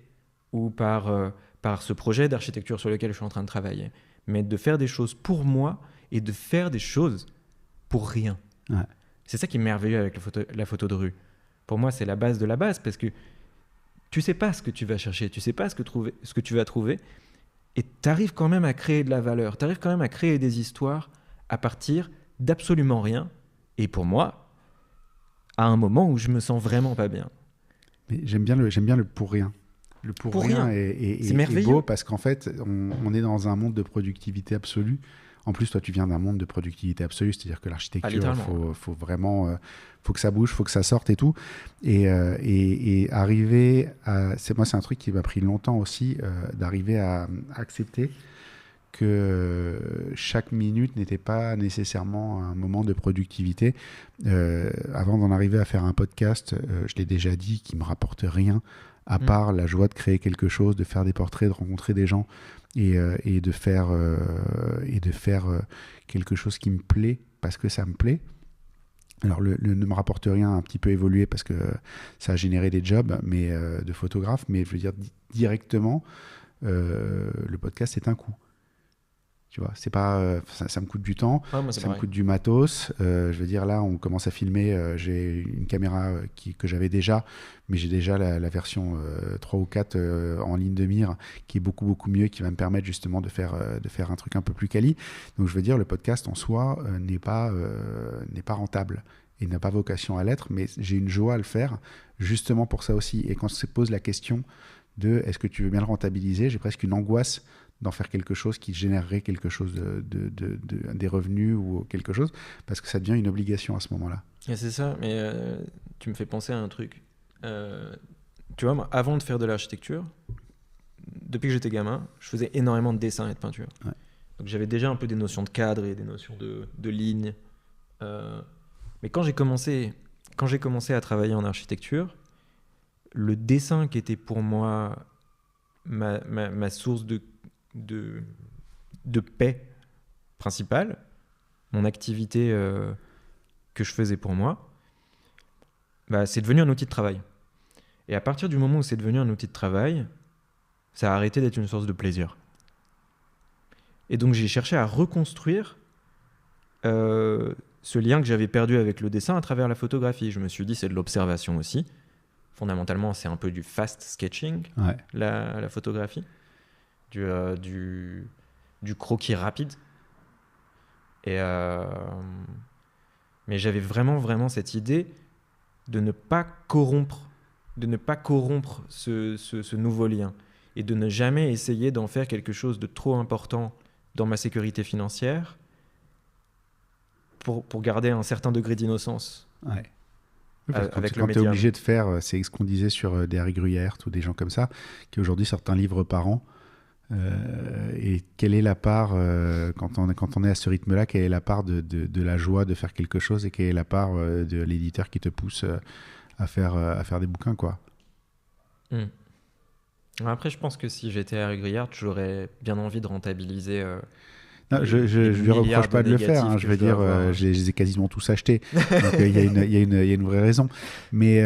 ou par ce projet d'architecture sur lequel je suis en train de travailler. Mais de faire des choses pour moi et de faire des choses pour rien. Ouais. C'est ça qui est merveilleux avec la photo de rue. Pour moi, c'est la base de la base parce que tu sais pas ce que tu vas chercher, tu sais pas ce que tu vas trouver et tu arrives quand même à créer de la valeur, tu arrives quand même à créer des histoires à partir d'absolument rien. Et pour moi, à un moment où je me sens vraiment pas bien. Mais j'aime bien le pour rien. Le pour rien est merveilleux. beau parce qu'en fait, on est dans un monde de productivité absolue. En plus, toi, tu viens d'un monde de productivité absolue, c'est-à-dire que l'architecture, faut vraiment, faut que ça bouge, faut que ça sorte et tout. Et arriver à... c'est un truc qui m'a pris longtemps aussi, d'arriver à accepter que chaque minute n'était pas nécessairement un moment de productivité. Avant d'en arriver à faire un podcast, je l'ai déjà dit, qui me rapporte rien, à part la joie de créer quelque chose, de faire des portraits, de rencontrer des gens et de faire quelque chose qui me plaît parce que ça me plaît. Alors, ne me rapporte rien, un petit peu évolué parce que ça a généré des jobs de photographe, mais je veux dire directement, le podcast, c'est un coût. Tu vois, c'est pas, ça me coûte du temps, Ouais, moi, c'est ça me pareil. coûte du matos. Je veux dire, là, on commence à filmer. J'ai une caméra que j'avais déjà, mais j'ai déjà la version 3 ou 4 en ligne de mire qui est beaucoup, beaucoup mieux, qui va me permettre justement de faire un truc un peu plus quali. Donc, je veux dire, le podcast en soi n'est pas rentable et n'a pas vocation à l'être, mais j'ai une joie à le faire justement pour ça aussi. Et quand se pose la question de est-ce que tu veux bien le rentabiliser, j'ai presque une angoisse d'en faire quelque chose qui générerait quelque chose des revenus ou quelque chose, parce que ça devient une obligation à ce moment-là. Et c'est ça, mais tu me fais penser à un truc. Tu vois, moi, avant de faire de l'architecture, depuis que j'étais gamin, je faisais énormément de dessin et de peinture. Ouais. Donc j'avais déjà un peu des notions de cadre et des notions de ligne. Mais quand j'ai commencé à travailler en architecture, le dessin qui était pour moi ma source de paix principale, mon activité que je faisais pour moi, bah, c'est devenu un outil de travail. Et à partir du moment où c'est devenu un outil de travail, ça a arrêté d'être une source de plaisir. Et donc j'ai cherché à reconstruire ce lien que j'avais perdu avec le dessin à travers la photographie. Je me suis dit, c'est de l'observation aussi. Fondamentalement, c'est un peu du fast sketching, Ouais. la photographie. Du croquis rapide. Mais j'avais vraiment cette idée de ne pas corrompre ce nouveau lien et de ne jamais essayer d'en faire quelque chose de trop important dans ma sécurité financière pour garder un certain degré d'innocence. Ouais. Oui, parce que Avec le quand tu es médium. obligé de faire, c'est ce qu'on disait sur des Harry Gruyère ou des gens comme ça, qui aujourd'hui sortent un livre par an. Et quelle est la part, quand on est à ce rythme-là, quelle est la part de la joie de faire quelque chose et quelle est la part de l'éditeur qui te pousse à faire des bouquins, quoi. Après, je pense que si j'étais Harry Gruyère, j'aurais bien envie de rentabiliser. Non, je lui reproche pas de le faire, hein, je veux dire, je les ai quasiment tous achetés. Donc il y a une vraie raison. Mais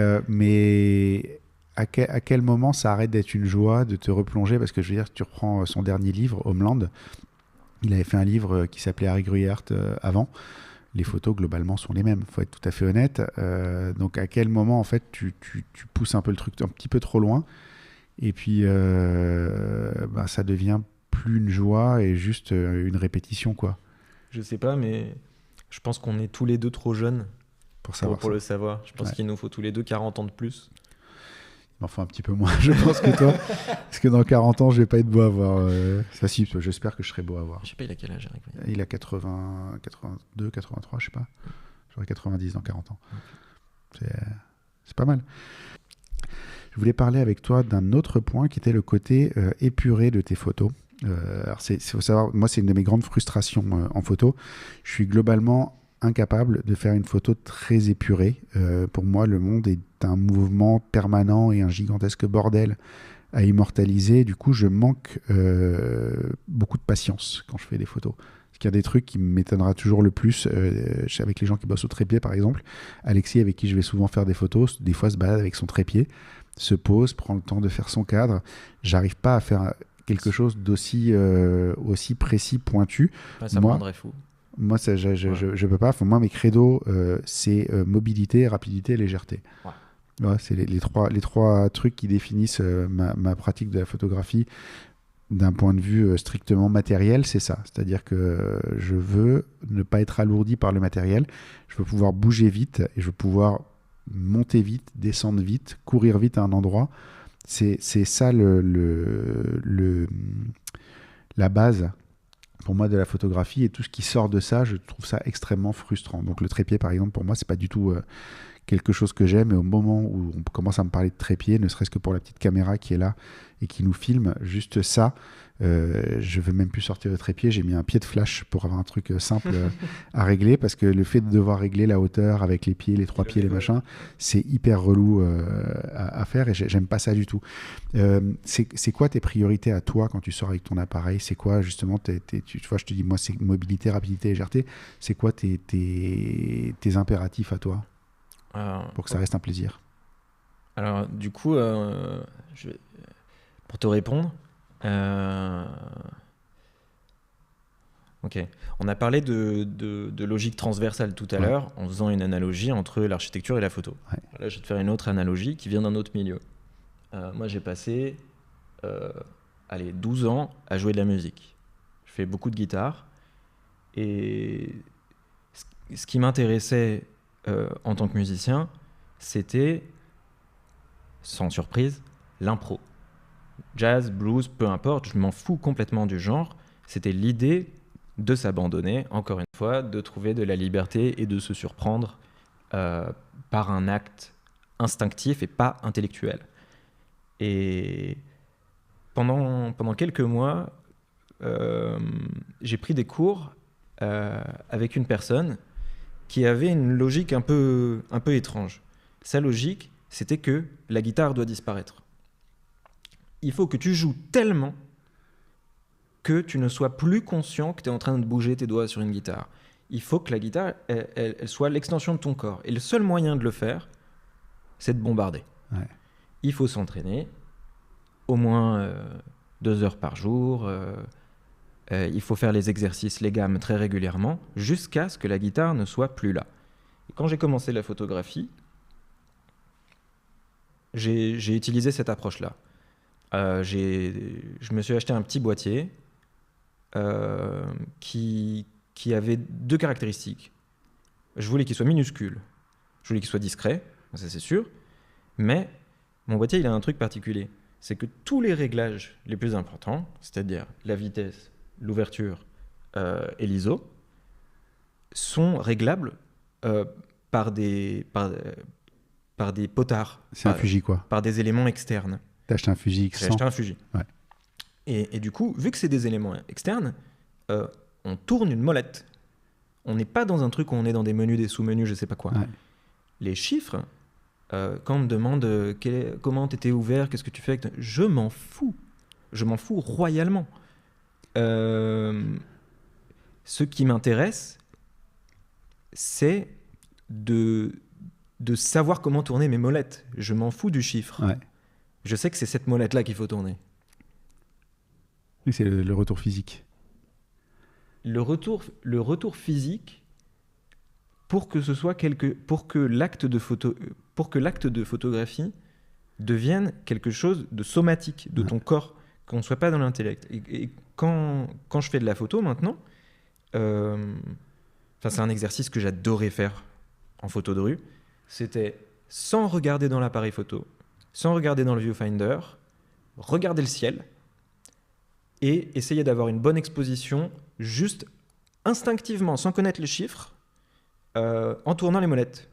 à quel moment ça arrête d'être une joie de te replonger? Parce que je veux dire, tu reprends son dernier livre, Homeland, il avait fait un livre qui s'appelait Harry Gruyère avant. Les photos, globalement, sont les mêmes, il faut être tout à fait honnête. Donc à quel moment, en fait, tu pousses un peu le truc un petit peu trop loin et puis ça devient plus une joie et juste une répétition, quoi. Je sais pas, mais je pense qu'on est tous les deux trop jeunes pour le savoir. Je pense qu'il nous faut tous les deux 40 ans de plus. Il m'en faut un petit peu moins, je pense, que toi. Parce que dans 40 ans, je vais pas être beau à voir. Ça, si, j'espère que je serai beau à voir. Je sais pas, il a quel âge, Eric? Il a 80, 82, 83, je sais pas. J'aurai 90 dans 40 ans. C'est pas mal. Je voulais parler avec toi d'un autre point qui était le côté épuré de tes photos. Alors, faut savoir, moi, c'est une de mes grandes frustrations en photo. Je suis globalement incapable de faire une photo très épurée. Pour moi, le monde est un mouvement permanent et un gigantesque bordel à immortaliser. Du coup, je manque beaucoup de patience quand je fais des photos. Parce qu'il y a des trucs qui m'étonnera toujours le plus. Avec les gens qui bossent au trépied, par exemple, Alexis, avec qui je vais souvent faire des photos, des fois se balade avec son trépied, se pose, prend le temps de faire son cadre. J'arrive pas à faire quelque chose d'aussi aussi précis, pointu. Ça me rendrait fou. Moi, je peux pas. Moi, mes credos, c'est mobilité, rapidité et légèreté. Ouais. Ouais, c'est les trois trucs qui définissent ma pratique de la photographie d'un point de vue strictement matériel, c'est ça. C'est-à-dire que je veux ne pas être alourdi par le matériel. Je veux pouvoir bouger vite et je veux pouvoir monter vite, descendre vite, courir vite à un endroit. C'est ça la base pour moi de la photographie, et tout ce qui sort de ça, je trouve ça extrêmement frustrant. Donc le trépied, par exemple, pour moi, c'est pas du tout quelque chose que j'aime, et au moment où on commence à me parler de trépied, ne serait-ce que pour la petite caméra qui est là et qui nous filme, juste ça, je veux même plus sortir le trépied, j'ai mis un pied de flash pour avoir un truc simple à régler, parce que le fait de devoir régler la hauteur avec les pieds, les 3 pieds, les machins, c'est hyper relou à faire, et j'aime pas ça du tout. C'est quoi tes priorités à toi quand tu sors avec ton appareil? C'est quoi justement tu vois, je te dis, moi c'est mobilité, rapidité, légèreté. C'est quoi tes impératifs à toi pour que ça reste un plaisir? Alors, du coup, pour te répondre, ok. On a parlé de logique transversale tout à l'heure, en faisant une analogie entre l'architecture et la photo. Ouais. Là, je vais te faire une autre analogie qui vient d'un autre milieu. Moi, j'ai passé 12 ans à jouer de la musique. Je fais beaucoup de guitare. Et ce qui m'intéressait en tant que musicien, c'était, sans surprise, l'impro. Jazz, blues, peu importe, je m'en fous complètement du genre. C'était l'idée de s'abandonner, encore une fois, de trouver de la liberté et de se surprendre par un acte instinctif et pas intellectuel. Et pendant quelques mois, j'ai pris des cours avec une personne qui avait une logique un peu étrange. Sa logique, c'était que la guitare doit disparaître. Il faut que tu joues tellement que tu ne sois plus conscient que tu es en train de bouger tes doigts sur une guitare. Il faut que la guitare, elle soit l'extension de ton corps. Et le seul moyen de le faire, c'est de bombarder. Ouais. Il faut s'entraîner au moins 2 heures par jour. Il faut faire les exercices, les gammes très régulièrement, jusqu'à ce que la guitare ne soit plus là. Et quand j'ai commencé la photographie, j'ai utilisé cette approche-là. Je me suis acheté un petit boîtier qui avait 2 caractéristiques. Je voulais qu'il soit minuscule, je voulais qu'il soit discret, ça c'est sûr, mais mon boîtier il a un truc particulier, c'est que tous les réglages les plus importants, c'est-à-dire la vitesse, l'ouverture et l'ISO, sont réglables par des potards. C'est un Fuji, quoi. Par des éléments externes. T'as acheté un Fuji X100? J'ai acheté un Fuji. Ouais. Et du coup, vu que c'est des éléments externes, on tourne une molette. On n'est pas dans un truc où on est dans des menus, des sous-menus, je sais pas quoi. Ouais. Les chiffres, quand on me demande comment t'étais ouvert, qu'est-ce que tu fais, je m'en fous. Je m'en fous royalement. Ce qui m'intéresse, c'est de savoir comment tourner mes molettes. Je m'en fous du chiffre. Ouais. Je sais que c'est cette molette-là qu'il faut tourner. Oui, c'est le retour physique. Le retour physique, pour que l'acte de photographie devienne quelque chose de somatique de ton corps, qu'on ne soit pas dans l'intellect. Et quand je fais de la photo maintenant, c'est un exercice que j'adorais faire en photo de rue. C'était sans regarder dans l'appareil photo, sans regarder dans le viewfinder, regarder le ciel et essayer d'avoir une bonne exposition juste instinctivement, sans connaître les chiffres, en tournant les molettes.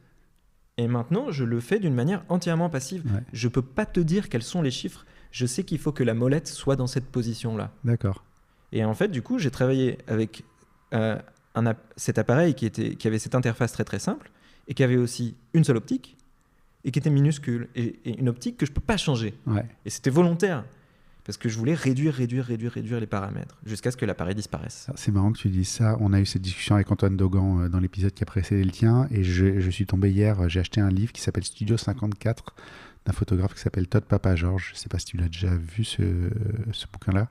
Et maintenant, je le fais d'une manière entièrement passive. Ouais. Je peux pas te dire quels sont les chiffres. Je sais qu'il faut que la molette soit dans cette position-là. D'accord. Et en fait, du coup, j'ai travaillé avec cet appareil qui avait cette interface très très simple et qui avait aussi une seule optique et qui était minuscule et une optique que je peux pas changer. Ouais. Et c'était volontaire parce que je voulais réduire les paramètres jusqu'à ce que l'appareil disparaisse. Alors, c'est marrant que tu dises ça. On a eu cette discussion avec Antoine Dogan dans l'épisode qui a précédé le tien, et je suis tombé hier, j'ai acheté un livre qui s'appelle Studio 54 d'un photographe qui s'appelle Todd Papageorge. Je ne sais pas si tu l'as déjà vu ce bouquin-là.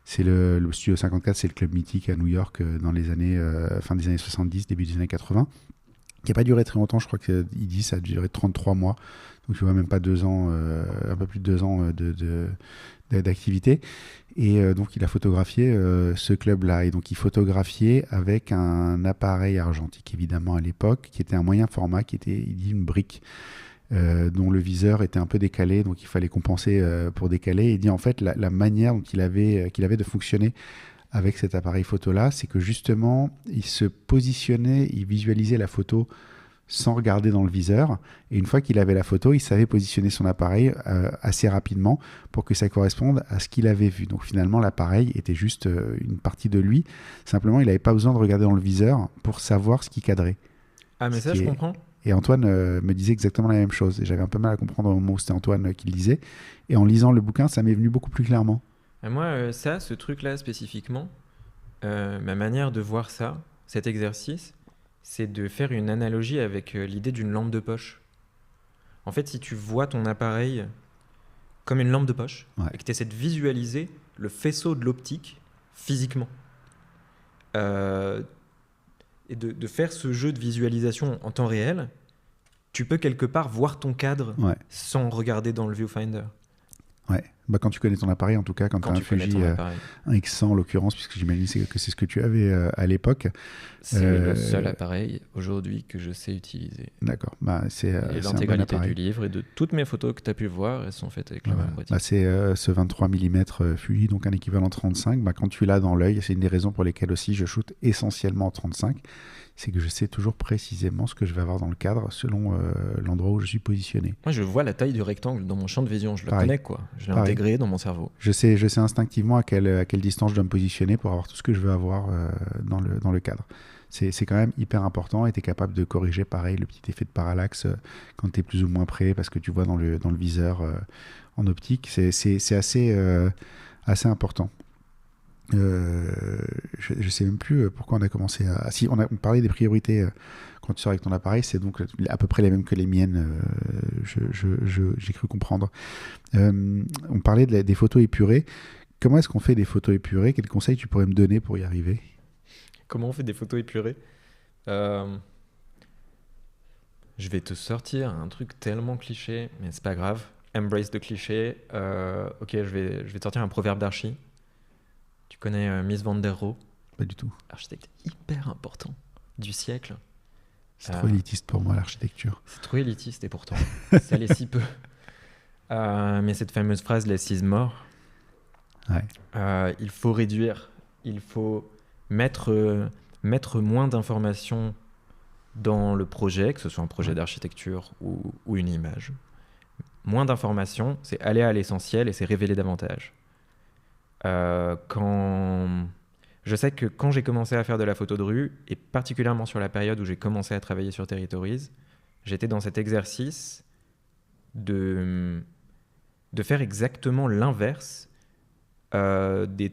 C'est le Studio 54, c'est le club mythique à New York dans les années fin des années 70, début des années 80, qui n'a pas duré très longtemps. Je crois qu'il dit ça a duré 33 mois. Donc tu vois, même pas 2 ans, un peu plus de 2 ans d'activité. Et donc il a photographié ce club-là. Et donc il photographiait avec un appareil argentique, évidemment, à l'époque, qui était un moyen format, qui était, il dit, une brique. Dont le viseur était un peu décalé, donc il fallait compenser pour décaler. Et il dit en fait la manière dont qu'il avait de fonctionner avec cet appareil photo là, c'est que justement il se positionnait, il visualisait la photo sans regarder dans le viseur. Et une fois qu'il avait la photo, il savait positionner son appareil assez rapidement pour que ça corresponde à ce qu'il avait vu. Donc finalement, l'appareil était juste une partie de lui. Simplement, il n'avait pas besoin de regarder dans le viseur pour savoir ce qui cadrait. Ah, mais ça, je comprends. Et Antoine me disait exactement la même chose. Et j'avais un peu mal à comprendre au moment où c'était Antoine qui le disait. Et en lisant le bouquin, ça m'est venu beaucoup plus clairement. Et moi, ce truc-là spécifiquement, ma manière de voir ça, cet exercice, c'est de faire une analogie avec l'idée d'une lampe de poche. En fait, si tu vois ton appareil comme une lampe de poche et que tu essaies de visualiser le faisceau de l'optique physiquement, et de faire ce jeu de visualisation en temps réel, tu peux quelque part voir ton cadre sans regarder dans le viewfinder. Ouais. Bah, quand tu connais ton appareil, en tout cas, quand tu as un Fuji, un X100 en l'occurrence, puisque j'imagine que c'est ce que tu avais à l'époque. C'est le seul appareil aujourd'hui que je sais utiliser. D'accord. Bah, c'est l'intégralité du livre et de toutes mes photos que tu as pu voir, elles sont faites avec la même boîtier. Bah, c'est ce 23 mm Fuji, donc un équivalent 35. Bah, quand tu l'as dans l'œil, c'est une des raisons pour lesquelles aussi je shoote essentiellement en 35. C'est que je sais toujours précisément ce que je vais avoir dans le cadre selon l'endroit où je suis positionné. Moi, je vois la taille du rectangle dans mon champ de vision. Je le connais, quoi. Je l'ai intégré dans mon cerveau. Je sais instinctivement à quelle distance je dois me positionner pour avoir tout ce que je veux avoir dans le cadre. C'est quand même hyper important et tu es capable de corriger, pareil, le petit effet de parallaxe quand tu es plus ou moins près parce que tu vois dans le viseur en optique. C'est assez important. Je sais même plus pourquoi on a commencé à... Si, on parlait des priorités quand tu sors avec ton appareil, c'est donc à peu près les mêmes que les miennes, j'ai cru comprendre. On parlait des photos épurées. Comment est-ce qu'on fait des photos épurées? Quels conseils tu pourrais me donner pour y arriver? Comment on fait des photos épurées? Je vais te sortir un truc tellement cliché, mais c'est pas grave. Embrace the cliché. Ok, je vais te sortir un proverbe d'archi. Tu connais Mies van der Rohe? Pas du tout. Architecte hyper important du siècle. C'est trop élitiste pour moi, l'architecture. C'est trop élitiste et pourtant, ça l'est si peu. Mais cette fameuse phrase, less is more. Il faut réduire, il faut mettre moins d'informations dans le projet, que ce soit un projet d'architecture ou une image. Moins d'informations, c'est aller à l'essentiel et c'est révéler davantage. Je sais que quand j'ai commencé à faire de la photo de rue, et particulièrement sur la période où j'ai commencé à travailler sur Territories, j'étais dans cet exercice de faire exactement l'inverse des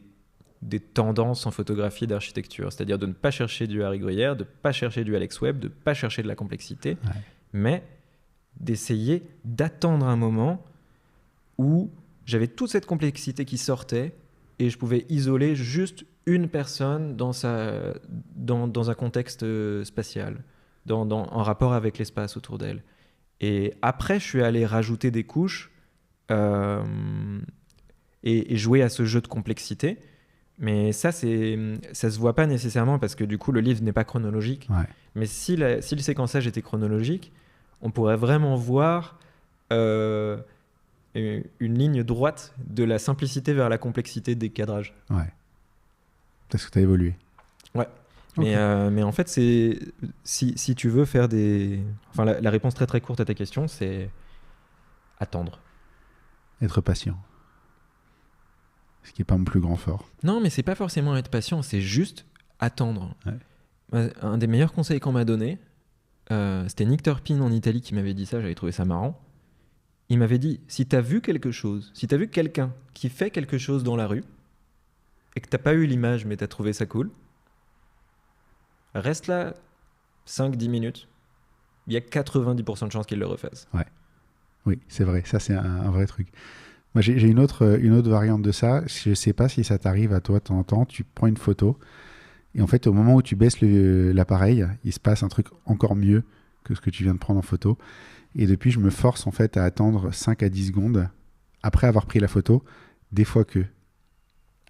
tendances en photographie d'architecture, c'est-à-dire de ne pas chercher du Harry Gruyère, de ne pas chercher du Alex Webb, de ne pas chercher de la complexité, mais d'essayer d'attendre un moment où j'avais toute cette complexité qui sortait et je pouvais isoler juste une personne dans un contexte spatial, en rapport avec l'espace autour d'elle. Et après, je suis allé rajouter des couches et jouer à ce jeu de complexité. Mais ça se voit pas nécessairement parce que du coup, le livre n'est pas chronologique. Mais si le séquençage était chronologique, on pourrait vraiment voir une ligne droite de la simplicité vers la complexité des cadrages. Parce que tu as évolué. Ouais. Okay. Mais en fait, si tu veux faire des... Enfin, la réponse très très courte à ta question, c'est attendre. Être patient. Ce qui n'est pas mon plus grand fort. Non, mais c'est pas forcément être patient, c'est juste attendre. Un des meilleurs conseils qu'on m'a donné, c'était Nick Turpin en Italie qui m'avait dit ça, j'avais trouvé ça marrant. Il m'avait dit, si tu as vu quelque chose, si tu as vu quelqu'un qui fait quelque chose dans la rue, et que tu n'as pas eu l'image, mais tu as trouvé ça cool, reste là 5-10 minutes. Il y a 90% de chances qu'il le refasse. Oui, c'est vrai. Ça, c'est un vrai truc. Moi, j'ai une autre variante de ça. Je ne sais pas si ça t'arrive à toi de temps en temps. Tu prends une photo et en fait, au moment où tu baisses l'appareil, il se passe un truc encore mieux que ce que tu viens de prendre en photo. Et depuis, je me force en fait à attendre 5 à 10 secondes après avoir pris la photo, des fois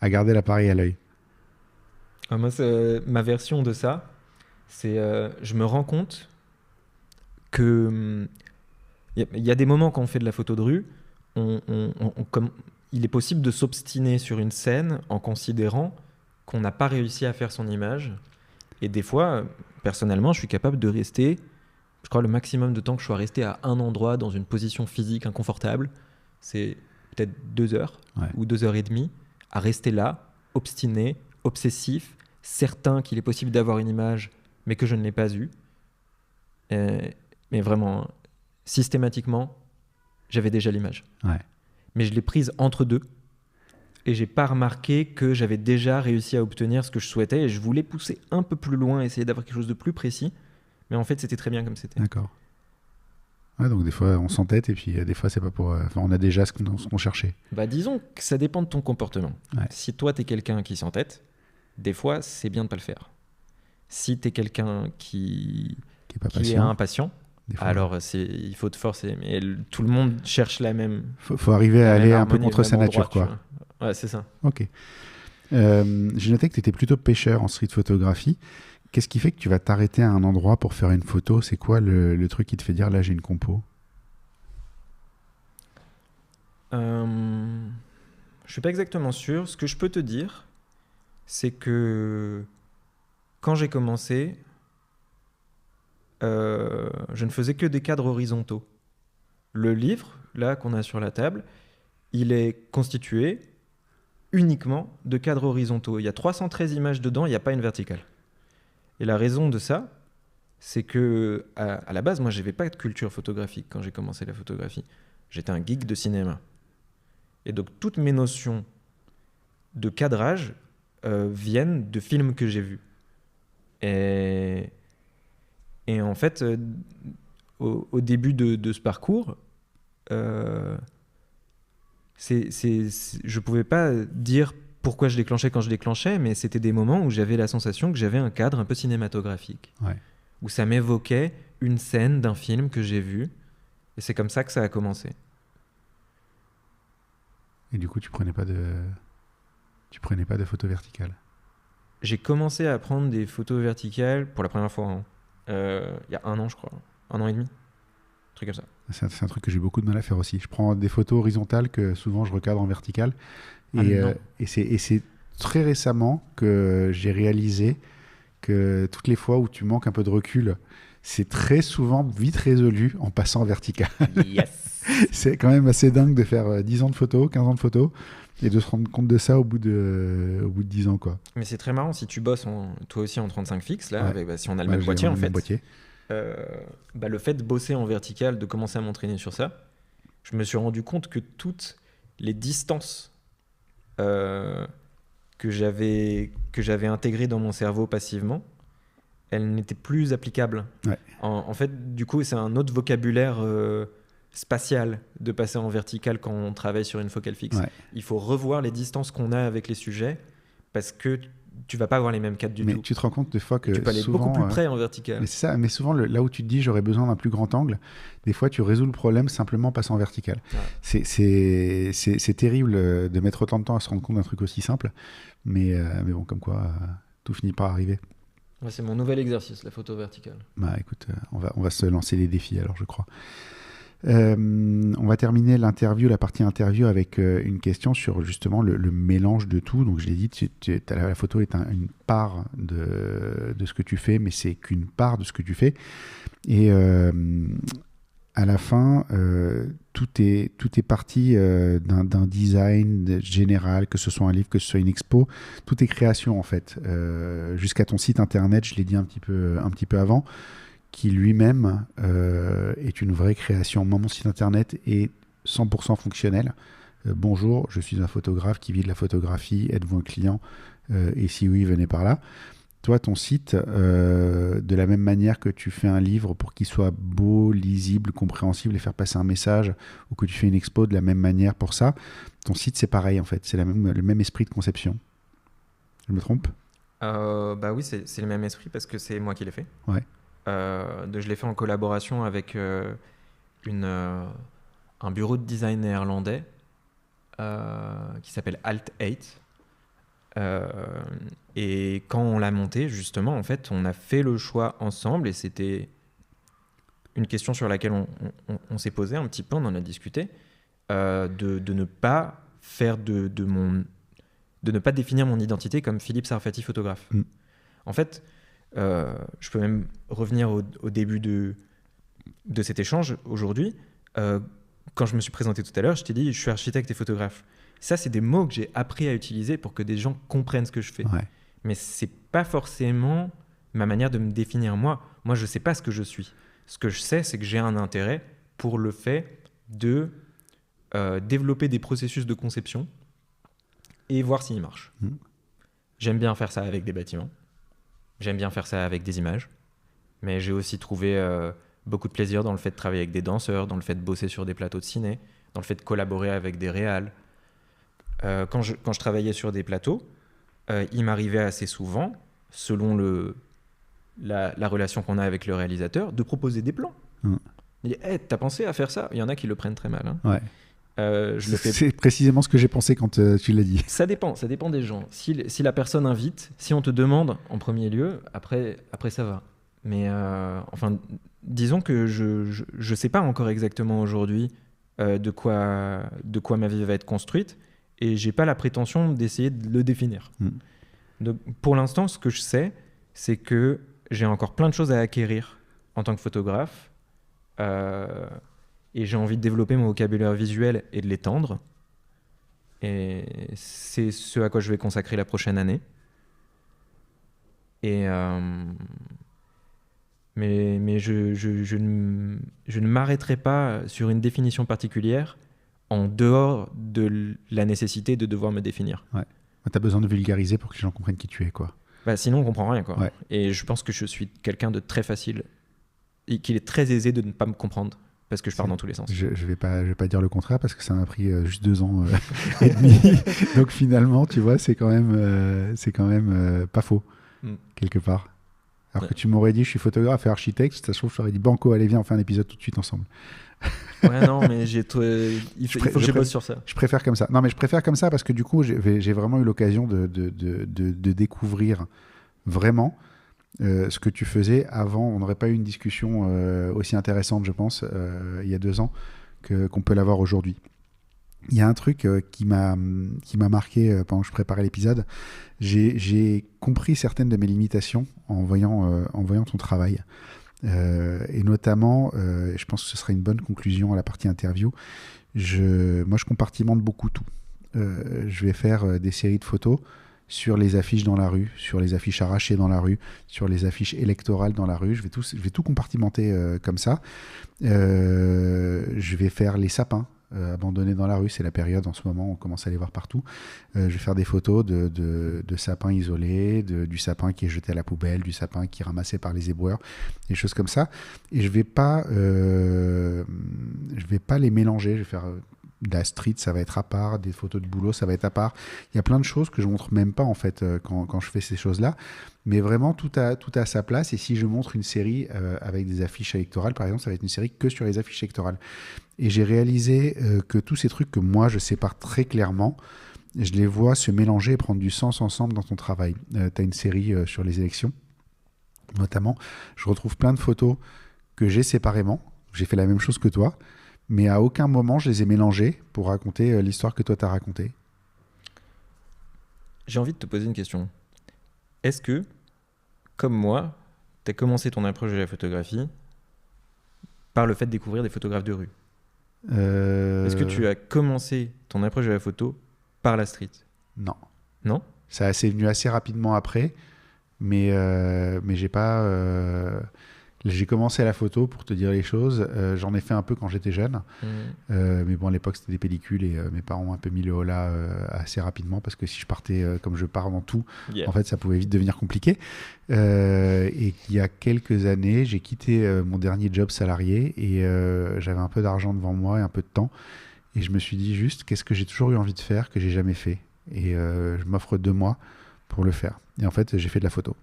à garder l'appareil à l'œil. Moi, ma version de ça, c'est je me rends compte que il y a des moments quand on fait de la photo de rue, il est possible de s'obstiner sur une scène en considérant qu'on n'a pas réussi à faire son image. Et des fois, personnellement, je suis capable de rester Je crois le maximum de temps que je sois resté à un endroit dans une position physique inconfortable, c'est peut-être 2 heures ou 2 heures et demie à rester là, obstiné, obsessif, certain qu'il est possible d'avoir une image, mais que je ne l'ai pas eue. Mais vraiment, systématiquement, j'avais déjà l'image. Ouais. Mais je l'ai prise entre deux. Et j'ai pas remarqué que j'avais déjà réussi à obtenir ce que je souhaitais. Et je voulais pousser un peu plus loin, essayer d'avoir quelque chose de plus précis. Mais en fait, c'était très bien comme c'était. D'accord. Ouais, donc des fois, on s'entête et puis des fois, c'est pas pour... Enfin, on a déjà ce qu'on cherchait. Bah, disons que ça dépend de ton comportement. Ouais. Si toi, t'es quelqu'un qui s'entête, des fois, c'est bien de pas le faire. Si t'es quelqu'un qui est impatient, alors il faut te forcer. Mais tout le monde cherche la même... Faut arriver à aller un peu contre sa nature, quoi. Ouais, c'est ça. Ok. J'ai noté que tu étais plutôt pêcheur en street photographie. Qu'est-ce qui fait que tu vas t'arrêter à un endroit pour faire une photo? C'est quoi le truc qui te fait dire là j'ai une compo? Je suis pas exactement sûr. Ce que je peux te dire, c'est que quand j'ai commencé, je ne faisais que des cadres horizontaux. Le livre, là, qu'on a sur la table, il est constitué uniquement de cadres horizontaux. Il y a 313 images dedans, il n'y a pas une verticale. Et la raison de ça, c'est que à la base, moi, je n'avais pas de culture photographique quand j'ai commencé la photographie. J'étais un geek de cinéma. Et donc, toutes mes notions de cadrage viennent de films que j'ai vus. Et en fait, au début de ce parcours, je pouvais pas dire pourquoi je déclenchais quand je déclenchais, mais c'était des moments où j'avais la sensation que j'avais un cadre un peu cinématographique, où ça m'évoquait une scène d'un film que j'ai vu, et c'est comme ça que ça a commencé. Et du coup, tu prenais pas de photos verticales? J'ai commencé à prendre des photos verticales pour la première fois, il y a 1 an, je crois, 1 an et demi, un truc comme ça. C'est un truc que j'ai beaucoup de mal à faire aussi. Je prends des photos horizontales que souvent je recadre en verticale. Et c'est très récemment que j'ai réalisé que toutes les fois où tu manques un peu de recul, c'est très souvent vite résolu en passant en vertical. Yes. C'est quand même assez dingue de faire 10 ans de photos, 15 ans de photos, et de se rendre compte de ça au bout de 10 ans, quoi. Mais c'est très marrant, si tu bosses toi aussi en 35 fixe, là, avec, si on a le même boîtier, en fait. Le fait de bosser en vertical, de commencer à m'entraîner sur ça, je me suis rendu compte que toutes les distances que j'avais intégrées dans mon cerveau passivement, elles n'étaient plus applicables. En fait, du coup, c'est un autre vocabulaire spatial de passer en vertical quand on travaille sur une focale fixe. Il faut revoir les distances qu'on a avec les sujets parce que tu vas pas avoir les mêmes cadres du tout. Mais tu te rends compte des fois que tu peux aller souvent, beaucoup plus près en vertical. Mais c'est ça, mais souvent là où tu te dis j'aurais besoin d'un plus grand angle, des fois tu résous le problème simplement en passant en vertical. C'est terrible de mettre autant de temps à se rendre compte d'un truc aussi simple, mais bon, comme quoi tout finit par arriver. C'est mon nouvel exercice, la photo verticale. Bah écoute, on va se lancer les défis alors, je crois. On va terminer la partie interview avec une question sur justement le mélange de tout. Donc je l'ai dit, la photo est une part de ce que tu fais, mais c'est qu'une part de ce que tu fais. Et à la fin, tout est parti d'un design général, que ce soit un livre, que ce soit une expo. Tout est création en fait. Jusqu'à ton site internet, je l'ai dit un petit peu avant, qui lui-même est une vraie création. Moi, mon site internet est 100% fonctionnel. Bonjour, je suis un photographe qui vit de la photographie. Êtes-vous un client? Et si oui, venez par là. Toi, ton site, de la même manière que tu fais un livre pour qu'il soit beau, lisible, compréhensible et faire passer un message, ou que tu fais une expo de la même manière pour ça, ton site, c'est pareil en fait. C'est le même esprit de conception. Je me trompe? Bah oui, c'est le même esprit parce que c'est moi qui l'ai fait. Je l'ai fait en collaboration avec un bureau de design néerlandais qui s'appelle Alt8. Et quand on l'a monté, justement, en fait, on a fait le choix ensemble et c'était une question sur laquelle on s'est posé un petit peu, on en a discuté, de ne pas faire de ne pas définir mon identité comme Philippe Sarfati photographe. En fait, je peux même revenir au début de de cet échange aujourd'hui, quand je me suis présenté tout à l'heure, je t'ai dit je suis architecte et photographe. Ça, c'est des mots que j'ai appris à utiliser pour que des gens comprennent ce que je fais. Ouais. Mais c'est pas forcément ma manière de me définir moi. Moi, je sais pas ce que je suis. Ce que je sais, c'est que j'ai un intérêt pour le fait de développer des processus de conception et voir s'ils marchent. J'aime bien faire ça avec des bâtiments. J'aime bien faire ça avec des images. Mais j'ai aussi trouvé beaucoup de plaisir dans le fait de travailler avec des danseurs, dans le fait de bosser sur des plateaux de ciné, dans le fait de collaborer avec des réals. Quand je travaillais sur des plateaux, il m'arrivait assez souvent, selon la relation qu'on a avec le réalisateur, de proposer des plans. Il dit hey, t'as pensé à faire ça? Il y en a qui le prennent très mal. Hein. Ouais. Je le fais. C'est précisément ce que j'ai pensé quand tu l'as dit. Ça dépend des gens. Si la personne invite, si on te demande en premier lieu, après ça va. Mais enfin, disons que je sais pas encore exactement aujourd'hui de quoi ma vie va être construite et j'ai pas la prétention d'essayer de le définir. Donc, pour l'instant, ce que je sais, c'est que j'ai encore plein de choses à acquérir en tant que photographe et j'ai envie de développer mon vocabulaire visuel et de l'étendre. Et c'est ce à quoi je vais consacrer la prochaine année. Et mais je ne m'arrêterai pas sur une définition particulière en dehors de la nécessité de devoir me définir. Ouais. Tu as besoin de vulgariser pour que les gens comprennent qui tu es, quoi. Bah, sinon, on comprend rien, quoi. Ouais. Et je pense que je suis quelqu'un de très facile et qu'il est très aisé de ne pas me comprendre parce que je pars dans tous les sens. Je vais pas dire le contraire parce que ça m'a pris juste 2 ans et demi. Donc finalement, tu vois, c'est quand même pas faux, quelque part. Alors que tu m'aurais dit, je suis photographe et architecte, ça se trouve, je t'aurais dit, Banco, allez, viens, on fait un épisode tout de suite ensemble. Ouais, non, mais il faut que je bosse sur ça. Je préfère comme ça. Non, mais je préfère comme ça parce que du coup, j'ai vraiment eu l'occasion de découvrir vraiment ce que tu faisais avant. On n'aurait pas eu une discussion aussi intéressante, je pense, il y a 2 ans, qu'on peut l'avoir aujourd'hui. Il y a un truc qui m'a marqué pendant que je préparais l'épisode. J'ai compris certaines de mes limitations en voyant ton travail. Et notamment, je pense que ce serait une bonne conclusion à la partie interview. Moi, je compartimente beaucoup tout. Je vais faire des séries de photos sur les affiches dans la rue, sur les affiches arrachées dans la rue, sur les affiches électorales dans la rue. Je vais tout compartimenter comme ça. Je vais faire les sapins abandonnés dans la rue. C'est la période en ce moment, on commence à les voir partout. Je vais faire des photos de sapins isolés, du sapin qui est jeté à la poubelle, du sapin qui est ramassé par les éboueurs, des choses comme ça. Et je vais pas les mélanger. Je vais faire de la street, ça va être à part, des photos de boulot, ça va être à part. Il y a plein de choses que je montre même pas en fait quand je fais ces choses-là. Mais vraiment, tout a sa place. Et si je montre une série avec des affiches électorales, par exemple, ça va être une série que sur les affiches électorales. Et j'ai réalisé que tous ces trucs que moi, je sépare très clairement, je les vois se mélanger et prendre du sens ensemble dans ton travail. Tu as une série sur les élections, notamment. Je retrouve plein de photos que j'ai séparément. J'ai fait la même chose que toi. Mais à aucun moment, je les ai mélangées pour raconter l'histoire que toi, tu as racontée. J'ai envie de te poser une question. Est-ce que, comme moi, tu as commencé ton approche de la photographie par le fait de découvrir des photographes de rue? Est-ce que tu as commencé ton approche de la photo par la street? Non. Non? Ça c'est venu assez rapidement après, mais j'ai pas... J'ai commencé à la photo, pour te dire les choses. J'en ai fait un peu quand j'étais jeune. Mais bon, à l'époque, c'était des pellicules et mes parents ont un peu mis le holà assez rapidement parce que si je partais comme je pars dans tout, en fait, ça pouvait vite devenir compliqué. Et il y a quelques années, j'ai quitté mon dernier job salarié et j'avais un peu d'argent devant moi et un peu de temps. Et je me suis dit juste, qu'est-ce que j'ai toujours eu envie de faire que j'ai jamais fait? Et je m'offre 2 mois pour le faire. Et en fait, j'ai fait de la photo.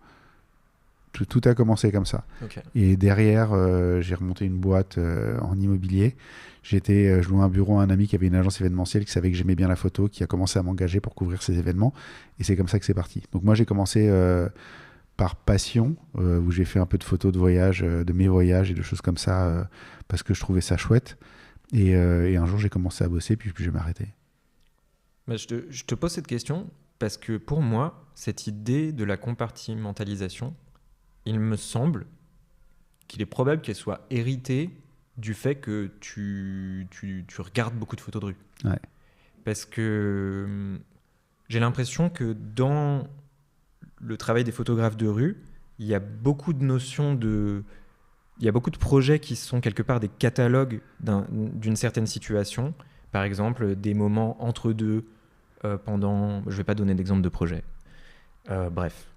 Tout a commencé comme ça. Okay. Et derrière, j'ai remonté une boîte en immobilier. Je louais un bureau à un ami qui avait une agence événementielle qui savait que j'aimais bien la photo, qui a commencé à m'engager pour couvrir ces événements. Et c'est comme ça que c'est parti. Donc moi, j'ai commencé par passion, où j'ai fait un peu de photos de voyage, de mes voyages et de choses comme ça, parce que je trouvais ça chouette. Et un jour, j'ai commencé à bosser, puis je vais m'arrêter. Bah, je te pose cette question parce que pour moi, cette idée de la compartimentalisation, il me semble qu'il est probable qu'elle soit héritée du fait que tu regardes beaucoup de photos de rue. Ouais. Parce que j'ai l'impression que dans le travail des photographes de rue, il y a beaucoup de notions il y a beaucoup de projets qui sont quelque part des catalogues d'une certaine situation. Par exemple, des moments entre deux pendant... Je ne vais pas donner d'exemple de projet. Bref.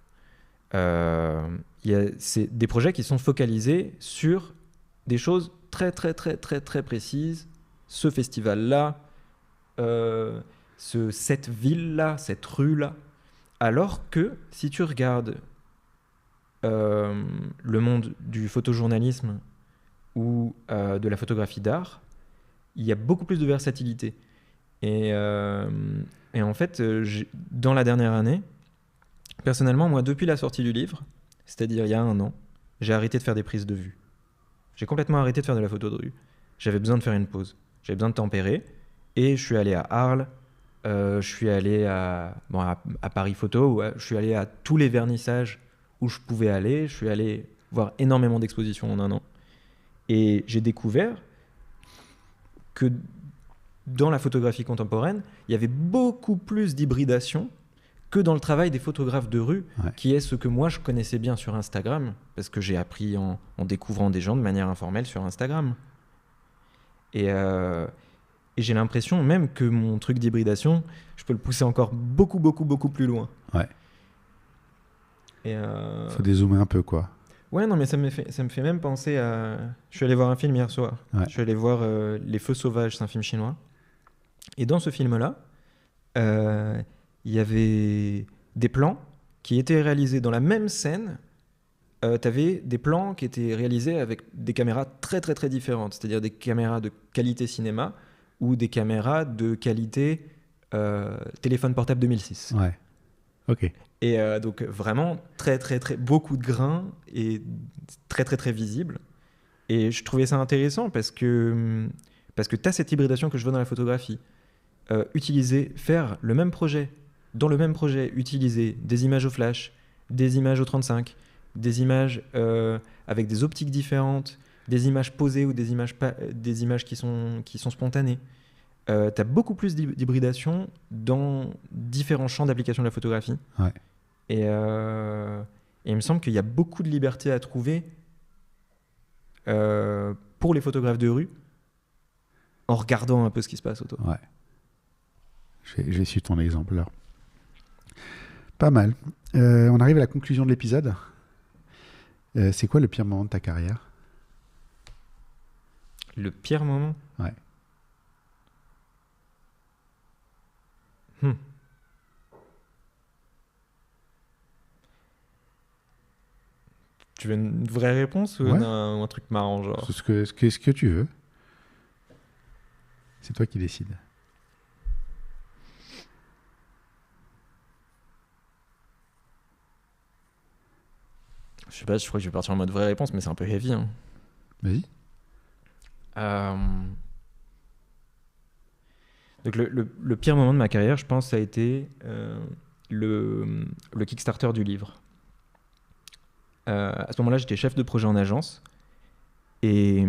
C'est des projets qui sont focalisés sur des choses très, très, très, très, très précises. Ce festival-là, cette ville-là, cette rue-là. Alors que si tu regardes le monde du photojournalisme ou de la photographie d'art, il y a beaucoup plus de versatilité. Et en fait, dans la dernière année, personnellement, moi, depuis la sortie du livre, c'est-à-dire il y a 1 an, j'ai arrêté de faire des prises de vue. J'ai complètement arrêté de faire de la photo de rue. J'avais besoin de faire une pause. J'avais besoin de tempérer. Et je suis allé à Arles, je suis allé à Paris Photo, je suis allé à tous les vernissages où je pouvais aller. Je suis allé voir énormément d'expositions en 1 an. Et j'ai découvert que dans la photographie contemporaine, il y avait beaucoup plus d'hybridation que dans le travail des photographes de rue, qui est ce que moi je connaissais bien sur Instagram, parce que j'ai appris en découvrant des gens de manière informelle sur Instagram. Et j'ai l'impression même que mon truc d'hybridation, je peux le pousser encore beaucoup, beaucoup, beaucoup plus loin. Ouais. Et faut dézoomer un peu, quoi. Ouais, non, mais ça me fait même penser à... Je suis allé voir un film hier soir. Ouais. Je suis allé voir Les Feux Sauvages, c'est un film chinois. Et dans ce film-là, il y avait des plans qui étaient réalisés dans la même scène. Tu avais des plans qui étaient réalisés avec des caméras très, très, très différentes. C'est-à-dire des caméras de qualité cinéma ou des caméras de qualité téléphone portable 2006. Ouais. Ok. Et donc vraiment très très très beaucoup de grains et très très très visible. Et je trouvais ça intéressant parce que tu as cette hybridation que je vois dans la photographie. Faire le même projet, dans le même projet, utiliser des images au flash, des images au 35, des images avec des optiques différentes, des images posées ou des images qui sont spontanées. Tu as beaucoup plus d'hybridation dans différents champs d'application de la photographie. Ouais. Et il me semble qu'il y a beaucoup de liberté à trouver pour les photographes de rue en regardant un peu ce qui se passe autour. Ouais. Je vais suivre ton exemple là. Pas mal. On arrive à la conclusion de l'épisode. C'est quoi le pire moment de ta carrière ? Le pire moment ? Ouais. Tu veux une vraie réponse ou Ouais. un truc marrant genre ? Ce que tu veux. C'est toi qui décides. Je sais pas, je crois que je vais partir en mode vraie réponse, mais c'est un peu heavy. Hein. Vas-y. Donc le pire moment de ma carrière, je pense, ça a été le Kickstarter du livre. À ce moment-là, j'étais chef de projet en agence et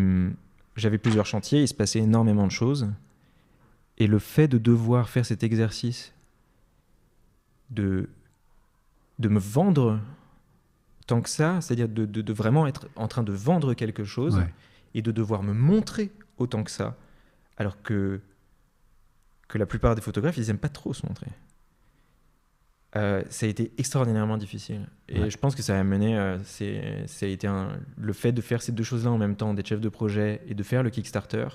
j'avais plusieurs chantiers, il se passait énormément de choses. Et le fait de devoir faire cet exercice de me vendre tant que ça, c'est-à-dire de vraiment être en train de vendre quelque chose, Ouais. et de devoir me montrer autant que ça, alors que la plupart des photographes, ils n'aiment pas trop se montrer. Ça a été extraordinairement difficile. Et Ouais. je pense que ça a mené... ça a été le fait de faire ces deux choses-là en même temps, d'être chef de projet et de faire le Kickstarter,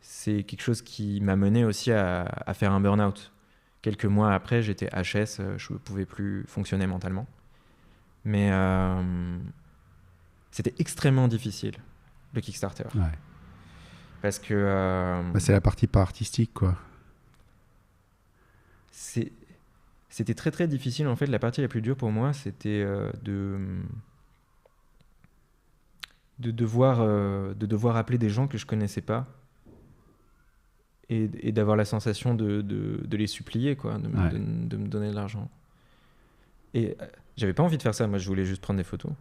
c'est quelque chose qui m'a mené aussi à faire un burn-out. Quelques mois après, j'étais HS, je ne pouvais plus fonctionner mentalement. Mais c'était extrêmement difficile, le Kickstarter. Ouais. Parce que... C'est la partie pas artistique, quoi. C'était très très difficile. En fait, la partie la plus dure pour moi, c'était de devoir appeler des gens que je connaissais pas et d'avoir la sensation de les supplier, quoi, de me donner de l'argent. Et j'avais pas envie de faire ça. Moi, je voulais juste prendre des photos.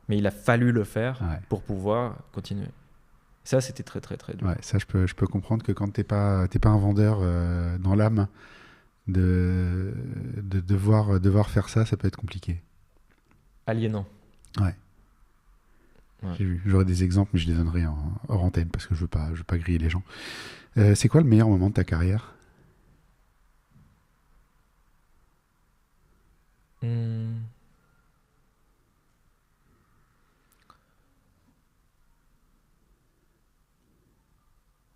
Mais il a fallu le faire Ouais. pour pouvoir continuer. Ça, c'était très, très, très dur. Ouais, ça, je peux comprendre que quand t'es pas un vendeur dans l'âme, de devoir faire ça, ça peut être compliqué. Aliénant. Ouais. Ouais. J'ai vu. J'aurais des exemples, mais je les donnerai hors antenne parce que je veux pas griller les gens. C'est quoi le meilleur moment de ta carrière? Hmm.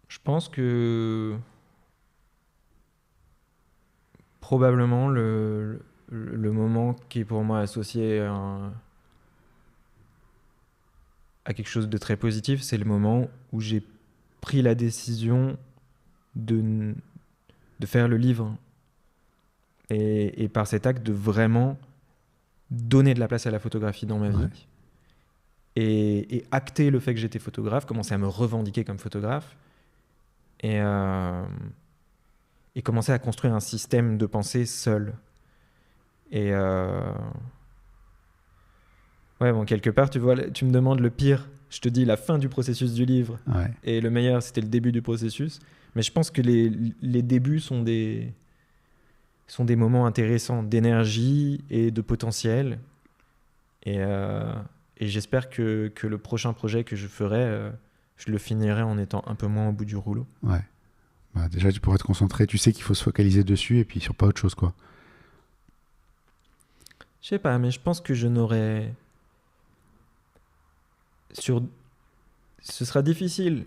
Je pense que probablement le moment qui est pour moi associé à quelque chose de très positif, c'est le moment où j'ai pris la décision de faire le livre. Et par cet acte de vraiment donner de la place à la photographie dans ma vie. Ouais. Et acter le fait que j'étais photographe, commencer à me revendiquer comme photographe. Et commencer à construire un système de pensée seul. Et ouais, bon, quelque part, tu vois, tu me demandes le pire. Je te dis la fin du processus du livre. Ouais. Et le meilleur, c'était le début du processus. Mais je pense que les débuts sont des moments intéressants d'énergie et de potentiel. Et j'espère que le prochain projet que je ferai, je le finirai en étant un peu moins au bout du rouleau. Ouais. Bah, déjà, tu pourrais te concentrer. Tu sais qu'il faut se focaliser dessus et puis sur pas autre chose, quoi. Je sais pas, mais je pense que je n'aurais... Ce sera difficile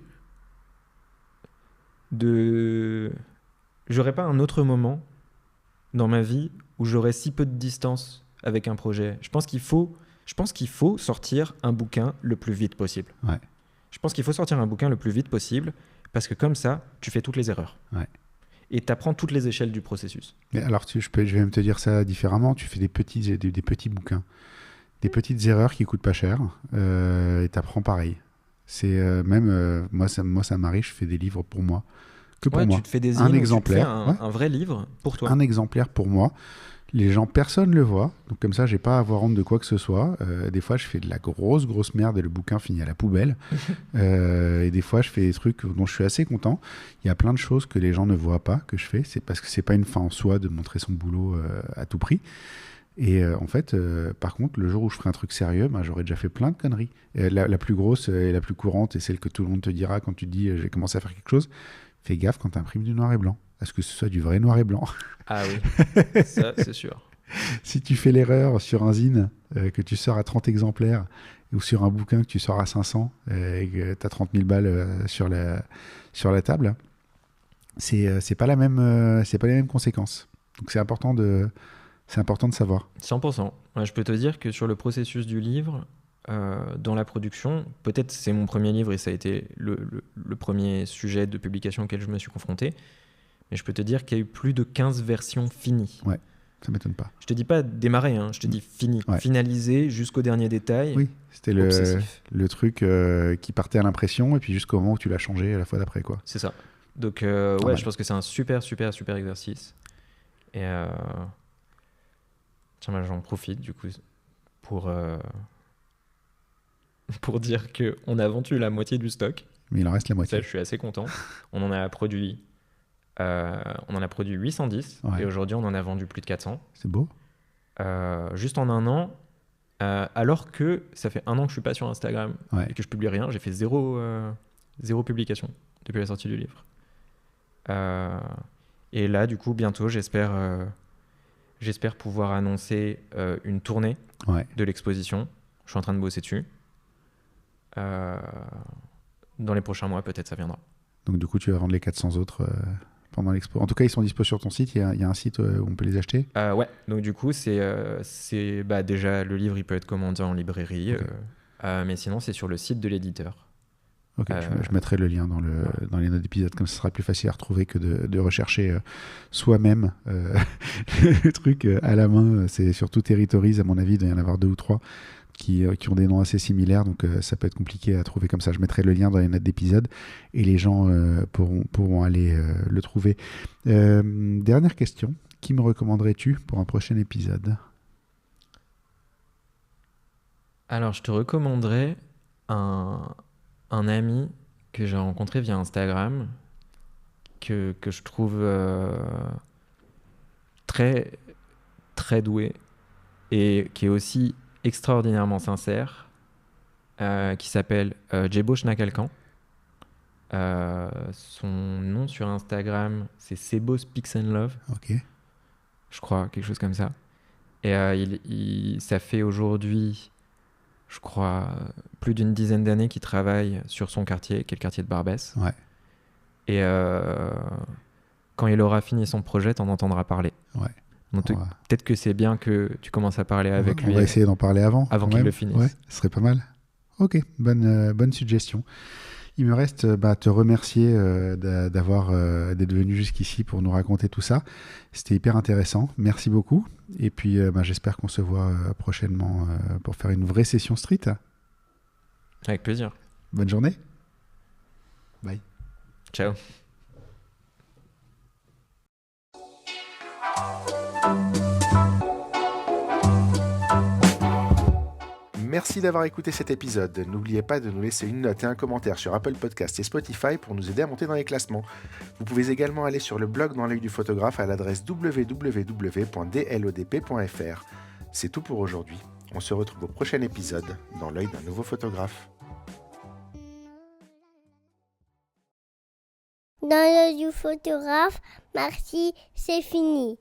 J'aurais pas un autre moment dans ma vie où j'aurais si peu de distance avec un projet. Je pense qu'il faut sortir un bouquin le plus vite possible. Ouais. Je pense qu'il faut sortir un bouquin le plus vite possible parce que comme ça, tu fais toutes les erreurs. Ouais. Et tu apprends toutes les échelles du processus. Mais alors, je vais même te dire ça différemment. Tu fais des petits bouquins. Des petites erreurs qui coûtent pas cher et t'apprends pareil. C'est moi ça m'arrive, je fais des livres pour moi. Que pour moi. Tu te fais des un exemplaire. Un vrai livre pour toi. Un exemplaire pour moi. Les gens, personne le voit. Donc comme ça, j'ai pas à avoir honte de quoi que ce soit. Des fois, je fais de la grosse merde et le bouquin finit à la poubelle. Et des fois, je fais des trucs dont je suis assez content. Il y a plein de choses que les gens ne voient pas que je fais. C'est parce que c'est pas une fin en soi de montrer son boulot à tout prix. Et en fait, par contre, le jour où je ferai un truc sérieux, j'aurais déjà fait plein de conneries. Et la plus grosse et la plus courante, et celle que tout le monde te dira quand tu te dis j'ai commencé à faire quelque chose, fais gaffe quand tu imprimes du noir et blanc. À ce que ce soit du vrai noir et blanc. Ah oui, ça c'est sûr. Si tu fais l'erreur sur un zine que tu sors à 30 exemplaires ou sur un bouquin que tu sors à 500 et que tu as 30 000 balles sur la table, c'est pas les mêmes conséquences. Donc c'est important de savoir. 100%. Ouais, je peux te dire que sur le processus du livre, dans la production, peut-être c'est mon premier livre et ça a été le premier sujet de publication auquel je me suis confronté, mais je peux te dire qu'il y a eu plus de 15 versions finies. Ouais, ça m'étonne pas. Je te dis pas démarrer, hein, je te dis fini, Ouais. Finalisé jusqu'au dernier détail. Oui, c'était le truc qui partait à l'impression et puis jusqu'au moment où tu l'as changé à la fois d'après, quoi. C'est ça. Donc Ouais. je pense que c'est un super exercice. Et tiens, j'en profite du coup pour dire qu'on a vendu la moitié du stock. Mais il en reste la moitié. Ça, je suis assez content. On en a produit 810 Ouais. et aujourd'hui on en a vendu plus de 400. C'est beau. Juste en un an, alors que ça fait un an que je suis pas sur Instagram et que je publie rien. J'ai fait zéro publication depuis la sortie du livre. Et là, du coup, bientôt, j'espère pouvoir annoncer une tournée de l'exposition. Je suis en train de bosser dessus. Dans les prochains mois, peut-être ça viendra. Donc du coup, tu vas vendre les 400 autres pendant l'expo. En tout cas, ils sont dispo sur ton site. Il y a un site où on peut les acheter. Ouais. Donc du coup, c'est déjà le livre, il peut être commandé en librairie. Okay. Mais sinon, c'est sur le site de l'éditeur. Ok, je mettrai le lien dans les notes d'épisode, comme ça sera plus facile à retrouver que de rechercher soi-même le truc à la main. C'est surtout Territories, à mon avis, il doit y en avoir 2 ou 3 qui ont des noms assez similaires, donc ça peut être compliqué à trouver comme ça. Je mettrai le lien dans les notes d'épisode et les gens pourront aller le trouver. Dernière question, qui me recommanderais-tu pour un prochain épisode ? Alors, je te recommanderais un ami que j'ai rencontré via Instagram, que je trouve très, très doué et qui est aussi extraordinairement sincère, qui s'appelle Djebo Schnakalkan. Son nom sur Instagram, c'est Sebo Speaks and Love, Ok. je crois, quelque chose comme ça. Et ça fait aujourd'hui, je crois, plus d'une dizaine d'années qu'il travaille sur son quartier, qui est le quartier de Barbès. Ouais. Et quand il aura fini son projet, t'en entendras parler. Ouais. Donc On va- peut-être que c'est bien que tu commences à parler avec on lui va essayer d'en parler avant. quand qu'il même. le finisse. Ouais, ce serait pas mal. Ok, bonne suggestion. Il me reste te remercier d'être venu jusqu'ici pour nous raconter tout ça. C'était hyper intéressant. Merci beaucoup. Et puis, j'espère qu'on se voit prochainement pour faire une vraie session street. Avec plaisir. Bonne journée. Bye. Ciao. Merci d'avoir écouté cet épisode. N'oubliez pas de nous laisser une note et un commentaire sur Apple Podcast et Spotify pour nous aider à monter dans les classements. Vous pouvez également aller sur le blog Dans l'œil du photographe à l'adresse www.dlodp.fr. C'est tout pour aujourd'hui. On se retrouve au prochain épisode dans l'œil d'un nouveau photographe. Dans l'œil du photographe, merci, c'est fini.